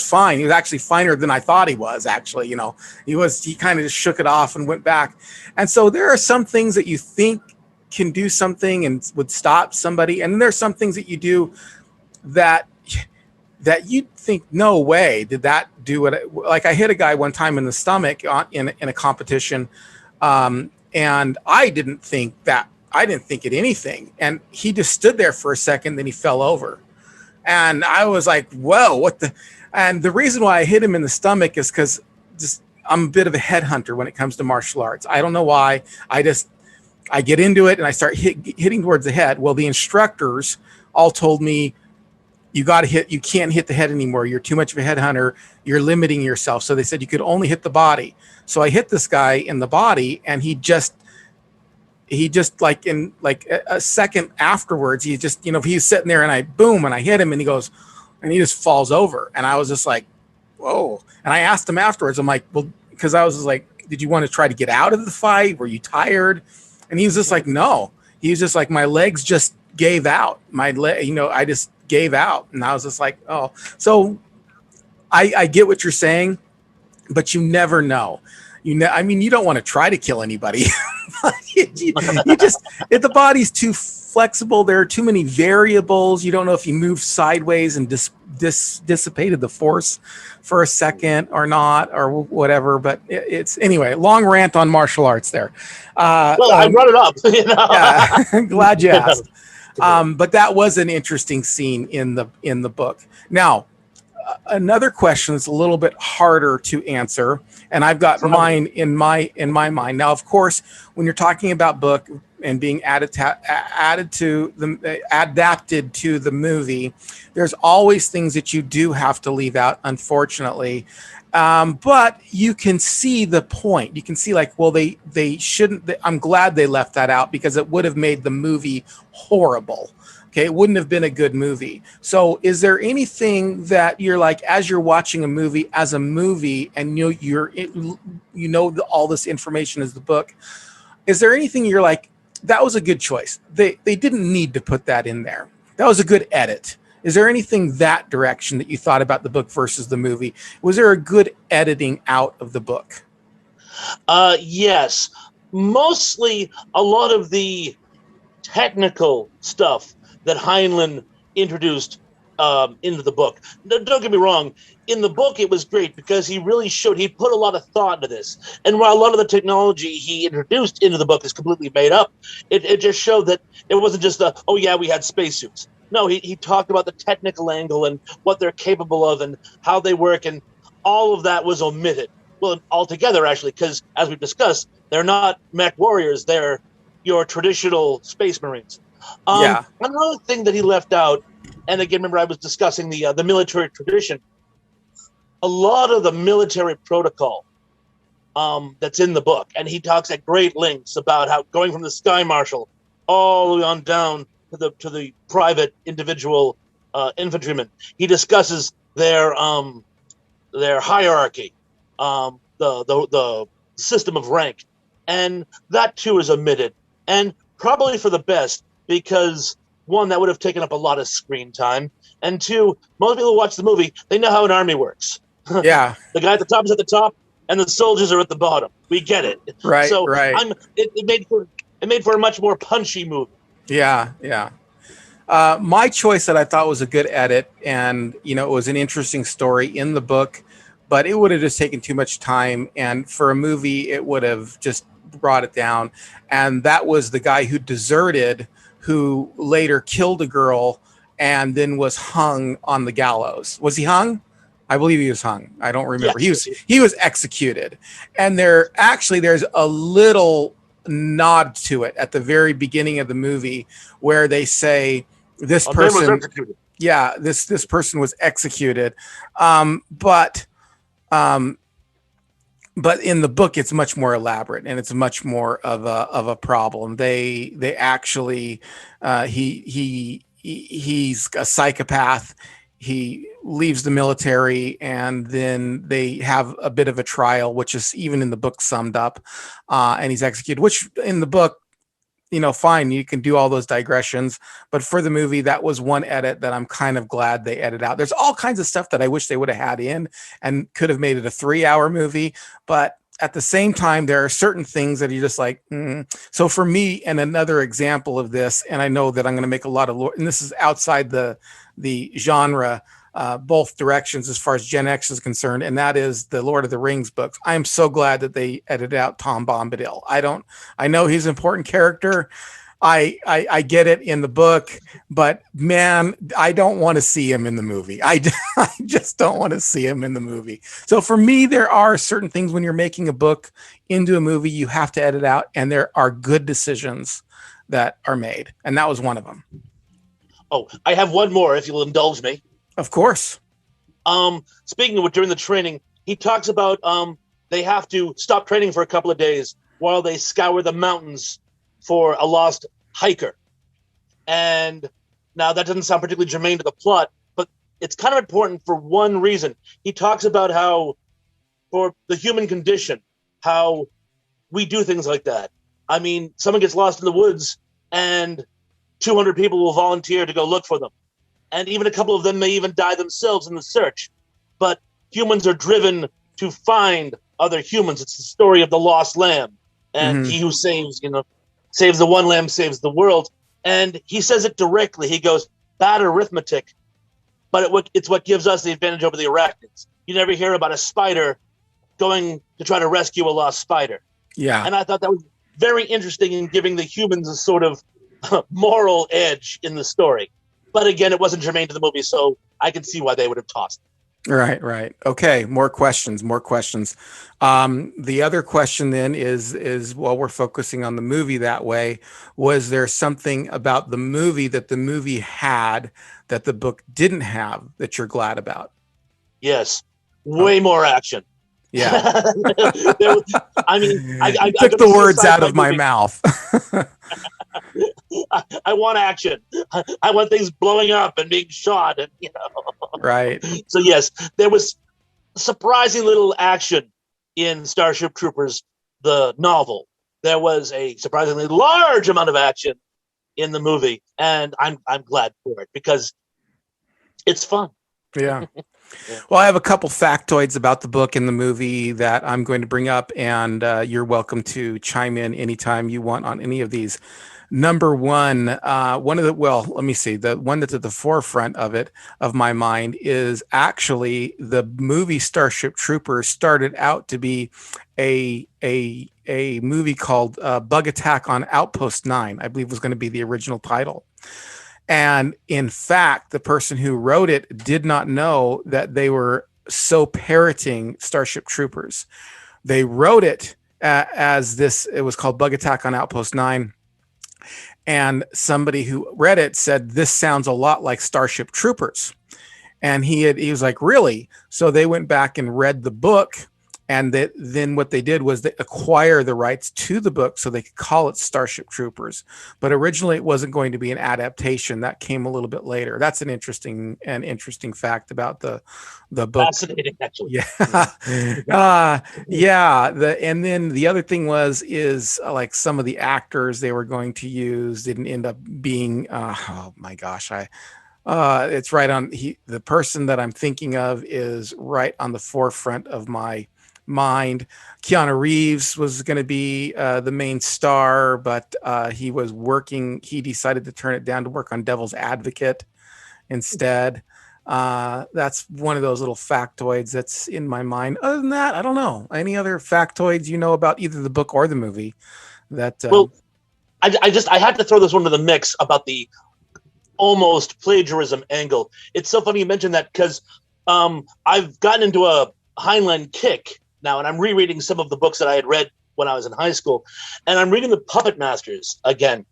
fine. He was actually finer than I thought he was. Actually, he kind of just shook it off and went back. And so there are some things that you think can do something and would stop somebody, and then there's some things that you do that you think, no way did that do it. Like I hit a guy one time in the stomach in a competition, and I didn't think it anything, and he just stood there for a second, then he fell over. And I was like, whoa, what the? And the reason why I hit him in the stomach is because I'm a bit of a headhunter when it comes to martial arts. I don't know why. I get into it and I start hitting towards the head. Well, the instructors all told me, you can't hit the head anymore. You're too much of a headhunter. You're limiting yourself. So they said you could only hit the body. So I hit this guy in the body, and he just like in like a second afterwards, he's sitting there, and I hit him, and he goes, and he just falls over. And I was just like, whoa. And I asked him afterwards, I'm like, well, because I was just like, did you want to try to get out of the fight? Were you tired? And he was just like, no. He was just like, my legs just gave out. I just gave out. And I was just like, oh. So I get what you're saying, but you never know. You don't want to try to kill anybody. If the body's too flexible, there are too many variables. You don't know if you moved sideways and dissipated the force for a second or not, or whatever. But it's anyway, long rant on martial arts there. I brought it up. Yeah, glad you asked. But that was an interesting scene in the book. Now, another question that's a little bit harder to answer, and I've got mine in my mind. Now, of course, when you're talking about book and being adapted to the movie, there's always things that you do have to leave out, unfortunately. But you can see the point. You can see like, well, they shouldn't. I'm glad they left that out, because it would have made the movie horrible. Okay, it wouldn't have been a good movie. So is there anything that you're like, as you're watching a movie, and all this information is the book, is there anything you're like, that was a good choice? They didn't need to put that in there. That was a good edit. Is there anything that direction that you thought about the book versus the movie? Was there a good editing out of the book? Yes. Mostly a lot of the technical stuff that Heinlein introduced into the book. Don't get me wrong. In the book, it was great because he put a lot of thought into this. And while a lot of the technology he introduced into the book is completely made up, it just showed that it wasn't just we had spacesuits. No, he talked about the technical angle and what they're capable of and how they work, and all of that was omitted. Well, altogether, actually, because as we've discussed, they're not mech warriors. They're your traditional space marines. Another thing that he left out, and again, remember I was discussing the military tradition. A lot of the military protocol that's in the book, and he talks at great lengths about how going from the Sky Marshal all the way on down to the private individual infantrymen. He discusses their hierarchy, the system of rank, and that too is omitted, and probably for the best, because one, that would have taken up a lot of screen time, and two, most people who watch the movie, they know how an army works. Yeah. The guy at the top is at the top, and the soldiers are at the bottom. We get it. Right. So right. It made for a much more punchy movie. Yeah. Yeah. My choice that I thought was a good edit, and it was an interesting story in the book, but it would have just taken too much time, and for a movie, it would have just brought it down. And that was the guy who deserted, who later killed a girl and then was hung on the gallows. Was he hung? I believe he was hung. I don't remember. Yes. He was executed. And there's a little nod to it at the very beginning of the movie where they say this person, this person was executed. But in the book, it's much more elaborate, and it's much more of a problem. They actually, he's a psychopath. He leaves the military, and then they have a bit of a trial, which is even in the book summed up, and he's executed, which in the book fine, you can do all those digressions, but for the movie, that was one edit that I'm kind of glad they edited out. There's all kinds of stuff that I wish they would have had in and could have made it a 3-hour movie, but at the same time, there are certain things that you're just like, So for me, and another example of this, and I know that I'm going to make a lot of, and this is outside the genre, both directions as far as Gen X is concerned, and that is the Lord of the Rings books. I am so glad that they edited out Tom Bombadil. I know he's an important character. I get it in the book, but man, I don't want to see him in the movie. I just don't want to see him in the movie. So for me, there are certain things when you're making a book into a movie, you have to edit out, and there are good decisions that are made. And that was one of them. Oh, I have one more, if you'll indulge me. Of course. Speaking of it, during the training, he talks about they have to stop training for a couple of days while they scour the mountains for a lost hiker. And now that doesn't sound particularly germane to the plot, but it's kind of important for one reason. He talks about how, for the human condition, how we do things like that. I mean, someone gets lost in the woods and 200 people will volunteer to go look for them. And even a couple of them may even die themselves in the search. But humans are driven to find other humans. It's the story of the lost lamb. And he who saves the one lamb saves the world. And he says it directly. He goes, bad arithmetic, but it's what gives us the advantage over the arachnids. You never hear about a spider going to try to rescue a lost spider. Yeah. And I thought that was very interesting in giving the humans a sort of moral edge in the story. But again, it wasn't germane to the movie, so I can see why they would have tossed it. Right. Okay. More questions. The other question then is while we're focusing on the movie that way, was there something about the movie that the movie had that the book didn't have that you're glad about? Yes. Way more action. Yeah. I took the words out of my mouth. I want action. I want things blowing up and being shot, and Right. So yes, there was surprising little action in Starship Troopers, the novel. There was a surprisingly large amount of action in the movie, and I'm glad for it because it's fun. Yeah. Well, I have a couple factoids about the book and the movie that I'm going to bring up, and you're welcome to chime in anytime you want on any of these. Number one, the one that's at the forefront of my mind is actually the movie Starship Troopers started out to be a movie called Bug Attack on Outpost 9, I believe was going to be the original title. And in fact, the person who wrote it did not know that they were so parroting Starship Troopers. They wrote it as this, it was called Bug Attack on Outpost 9. And somebody who read it said, this sounds a lot like Starship Troopers. And he was like, really? So they went back and read the book. And then what they did was they acquire the rights to the book so they could call it Starship Troopers. But originally it wasn't going to be an adaptation. That came a little bit later. That's an interesting fact about the book. Fascinating, actually. Yeah. And then the other thing is like some of the actors they were going to use didn't end up being, oh my gosh, it's right on. The person that I'm thinking of is right on the forefront of my mind. Keanu Reeves was going to be the main star, but he decided to turn it down to work on Devil's Advocate instead. That's one of those little factoids that's in my mind. Other than that, I don't know. Any other factoids you know about either the book or the movie? Well, I had to throw this one to the mix about the almost plagiarism angle. It's so funny you mentioned that because I've gotten into a Heinlein kick now, and I'm rereading some of the books that I had read when I was in high school, and I'm reading the Puppet Masters again.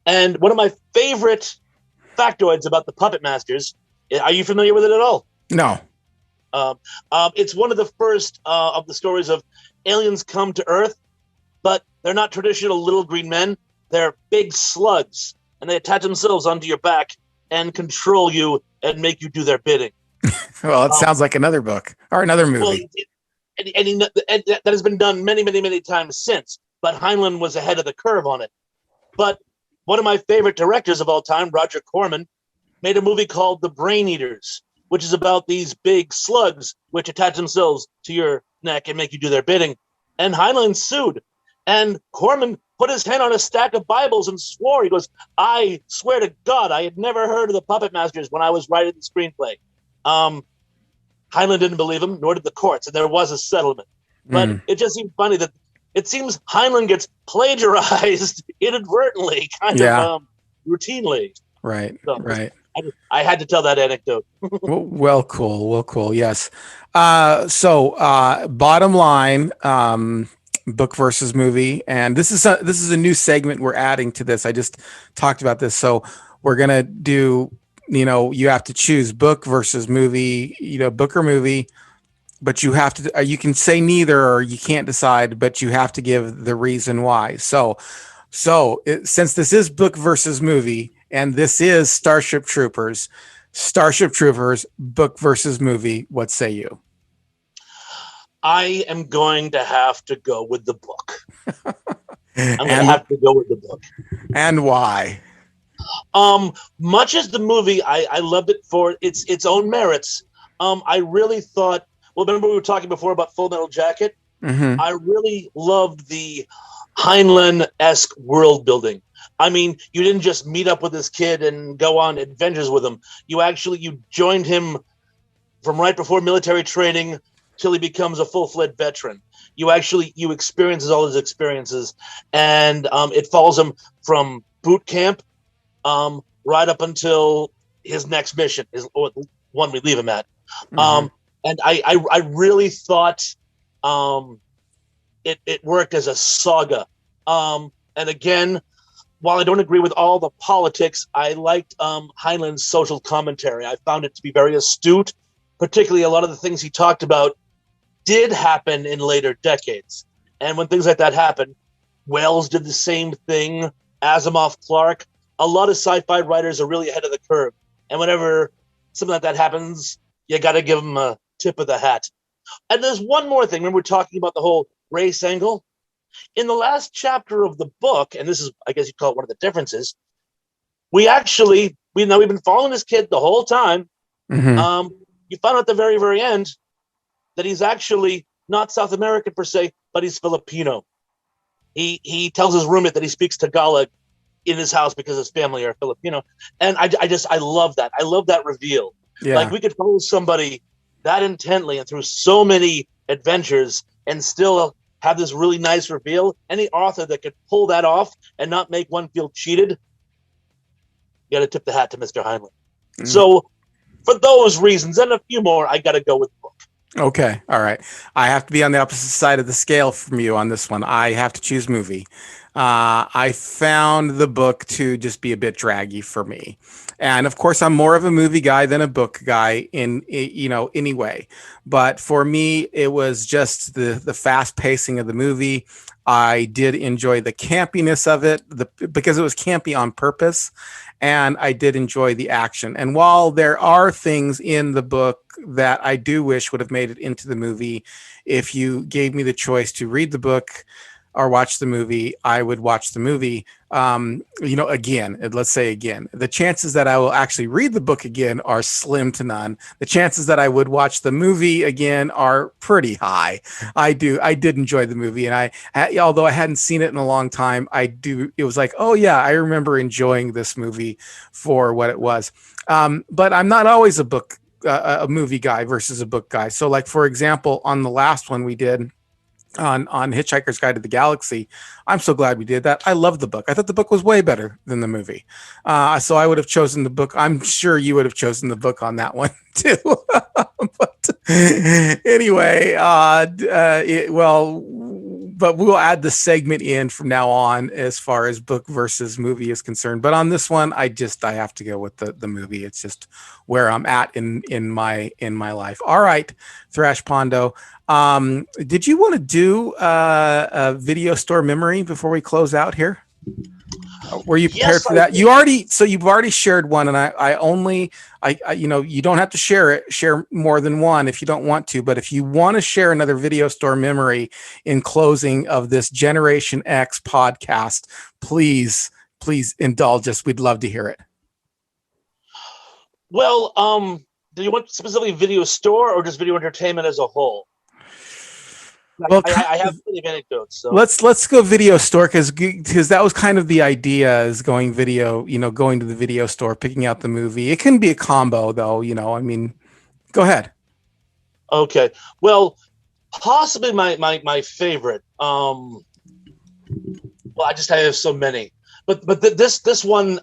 And one of my favorite factoids about the Puppet Masters, are you familiar with it at all? No. It's one of the first of the stories of aliens come to Earth, but they're not traditional little green men. They're big slugs, and they attach themselves onto your back and control you and make you do their bidding. Well, it sounds like another book or another movie. Well, and that has been done many, many, many times since, but Heinlein was ahead of the curve on it. But one of my favorite directors of all time, Roger Corman, made a movie called The Brain Eaters, which is about these big slugs which attach themselves to your neck and make you do their bidding. And Heinlein sued. And Corman put his hand on a stack of Bibles and swore. He goes, I swear to God, I had never heard of the puppet masters when I was writing the screenplay. Heinlein didn't believe him, nor did the courts, and there was a settlement. But it just seems funny that it seems Heinlein gets plagiarized inadvertently, kind of routinely. Right, so, right. I had to tell that anecdote. Well, cool. Yes. So bottom line, book versus movie, and this is a new segment we're adding to this. I just talked about this, so we're gonna do. You have to choose book versus movie. Book or movie, but you have to. You can say neither, or you can't decide, but you have to give the reason why. So since this is book versus movie, and this is Starship Troopers, book versus movie, what say you? I am going to have to go with the book. I'm going to have to go with the book. And why? Much as the movie, I loved it for its own merits. I really thought, well, remember we were talking before about Full Metal Jacket? Mm-hmm. I really loved the Heinlein-esque world building. I mean, you didn't just meet up with this kid and go on adventures with him. You joined him from right before military training till he becomes a full-fledged veteran. You experiences all his experiences, and it follows him from boot camp right up until his next mission, or the one we leave him at. Mm-hmm. And I really thought it worked as a saga. And again, while I don't agree with all the politics, I liked Heinlein's social commentary. I found it to be very astute, particularly a lot of the things he talked about did happen in later decades. And when things like that happen, Wells did the same thing, Asimov, Clarke. A lot of sci-fi writers are really ahead of the curve. And whenever something like that happens, you got to give them a tip of the hat. And there's one more thing. When we're talking about the whole race angle, in the last chapter of the book, and this is, I guess you call it one of the differences, we've been following this kid the whole time. Mm-hmm. You find out at the very, very end that he's actually not South American per se, but he's Filipino. He tells his roommate that he speaks Tagalog in his house because his family are Filipino. And I love that. I love that reveal. Yeah. Like, we could follow somebody that intently and through so many adventures and still have this really nice reveal. Any author that could pull that off and not make one feel cheated, you got to tip the hat to Mr. Heinlein. Mm-hmm. So for those reasons and a few more, I got to go with the book. Okay. All right. I have to be on the opposite side of the scale from you on this one. I have to choose movie. I found the book to just be a bit draggy for me. And of course, I'm more of a movie guy than a book guy anyway. But for me, it was just the fast pacing of the movie. I did enjoy the campiness of it because it was campy on purpose. And I did enjoy the action. And while there are things in the book that I do wish would have made it into the movie, if you gave me the choice to read the book or watch the movie, I would watch the movie. Again, let's say again, the chances that I will actually read the book again are slim to none. The chances that I would watch the movie again are pretty high. I did enjoy the movie, and although I hadn't seen it in a long time, it was like, oh yeah, I remember enjoying this movie for what it was. But I'm not always a movie guy versus a book guy. So, like, for example, on the last one we did on Hitchhiker's Guide to the Galaxy, I'm so glad we did that. I loved the book. I thought the book was way better than the movie. So I would have chosen the book. I'm sure you would have chosen the book on that one too. But anyway, but we'll add the segment in from now on as far as book versus movie is concerned. But on this one, I have to go with the movie. It's just where I'm at in my life. All right, Thrashpondo. Did you want to do a video store memory before we close out here? Were you prepared for that? You've already shared one, and you don't have to share more than one if you don't want to, but if you want to share another video store memory in closing of this Generation X podcast, please please indulge us. We'd love to hear it. Well, do you want specifically video store or just video entertainment as a whole? Well, I have plenty of anecdotes. So. Let's go video store because that was kind of the idea, is going video, going to the video store, picking out the movie. It can be a combo though, I mean, go ahead. Okay. Well, possibly my favorite. Well, I have so many, but this one,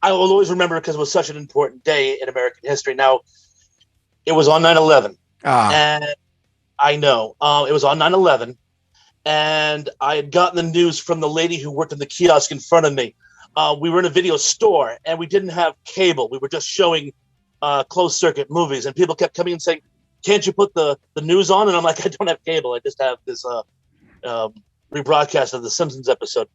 I will always remember because it was such an important day in American history. Now, it was on 9/11, and I know it was on 9/11, and I had gotten the news from the lady who worked in the kiosk in front of me. We were in a video store, and we didn't have cable. We were just showing closed circuit movies, and people kept coming and saying, "Can't you put the news on?" And I'm like, "I don't have cable. I just have this rebroadcast of the Simpsons episode."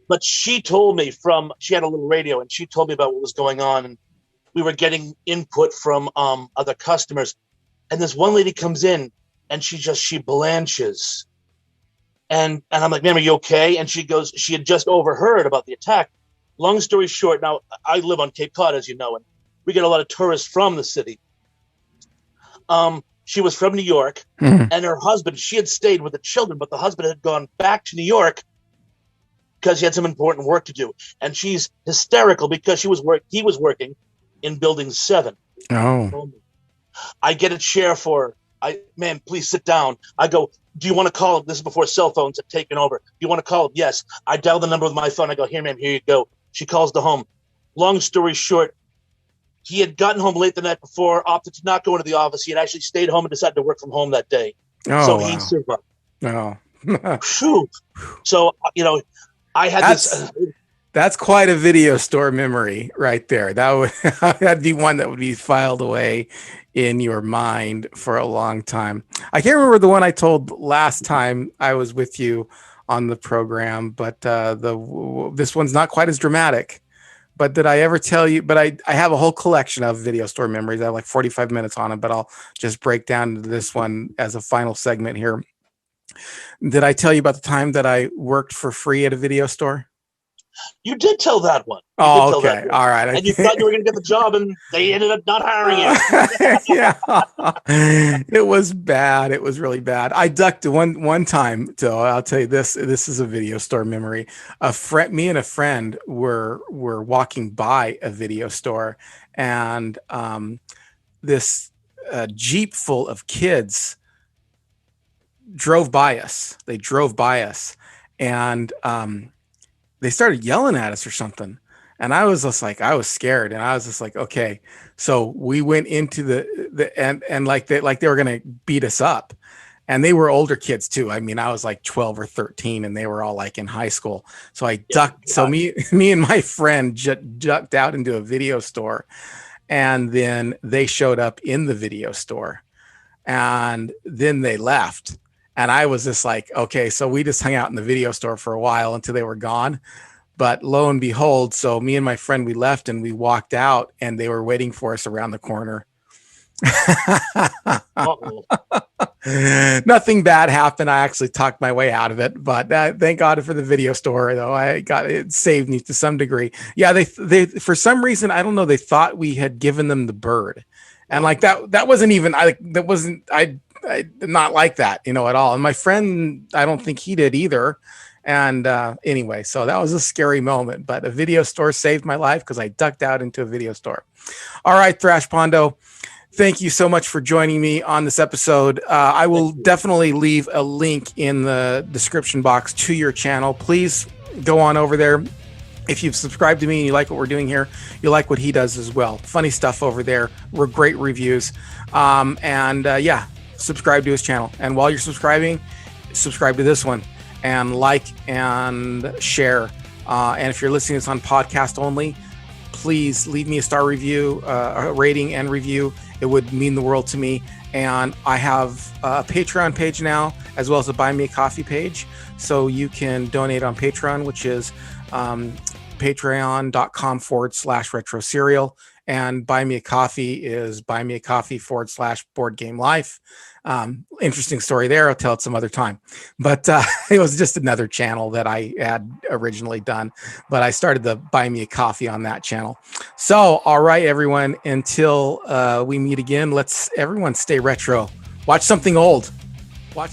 But she told me she had a little radio, and she told me about what was going on, and we were getting input from other customers. And this one lady comes in, and she blanches. And I'm like, "Ma'am, are you okay?" And she goes, she had just overheard about the attack. Long story short, now I live on Cape Cod, as you know, and we get a lot of tourists from the city. She was from New York, and her husband, she had stayed with the children, but the husband had gone back to New York because he had some important work to do. And she's hysterical because he was working in Building 7. Oh. I get a chair "Ma'am, please sit down." I go, "Do you want to call him?" This is before cell phones had taken over. "Do you want to call him?" "Yes." I dial the number with my phone. I go, "Here, ma'am, here you go." She calls the home. Long story short, he had gotten home late the night before, opted to not go into the office. He had actually stayed home and decided to work from home that day. Oh, so he survived. Oh. So, I had this. That's quite a video store memory right there. That'd be one that would be filed away in your mind for a long time. I can't remember the one I told last time I was with you on the program, but this one's not quite as dramatic. But did I ever tell you? But I have a whole collection of video store memories. I have like 45 minutes on it, but I'll just break down into this one as a final segment here. Did I tell you about the time that I worked for free at a video store? You did tell that one. Okay. All right. And you thought you were going to get the job, and they ended up not hiring you. Yeah. It was bad. It was really bad. I ducked one time. So I'll tell you this. This is a video store memory. Me and a friend were walking by a video store, and this Jeep full of kids drove by us. They drove by us, and they started yelling at us or something. And I was just like, I was scared. And I was just like, okay. So we went into and like they were going to beat us up. And they were older kids too. I mean, I was like 12 or 13 and they were all like in high school. So I ducked. So me and my friend ducked out into a video store, and then they showed up in the video store, and then they left. And I was just like, okay, so we just hung out in the video store for a while until they were gone. But lo and behold, so me and my friend, we left and we walked out, and they were waiting for us around the corner. Nothing bad happened. I actually talked my way out of it, but thank God for the video store, though. It saved me to some degree. Yeah, they for some reason, I don't know, they thought we had given them the bird, and like that wasn't even I did not like that, at all. And my friend, I don't think he did either. And anyway, so that was a scary moment, but a video store saved my life because I ducked out into a video store. All right, Thrashpondo, thank you so much for joining me on this episode. I will definitely leave a link in the description box to your channel. Please go on over there. If you've subscribed to me and you like what we're doing here, you like what he does as well. Funny stuff over there. We're great reviews. Subscribe to his channel. And while you're subscribing, subscribe to this one and like and share. And if you're listening to this on podcast only, please leave me a star review, a rating and review. It would mean the world to me. And I have a Patreon page now, as well as a Buy Me a Coffee page. So you can donate on Patreon, which is patreon.com/retro serial. and Buy Me a Coffee is buymeacoffee.com/board game life. Interesting story there. I'll tell it some other time, but it was just another channel that I had originally done, but I started the Buy Me a Coffee on that channel. So, all right, everyone, until we meet again, let's everyone stay retro. Watch something old. Watch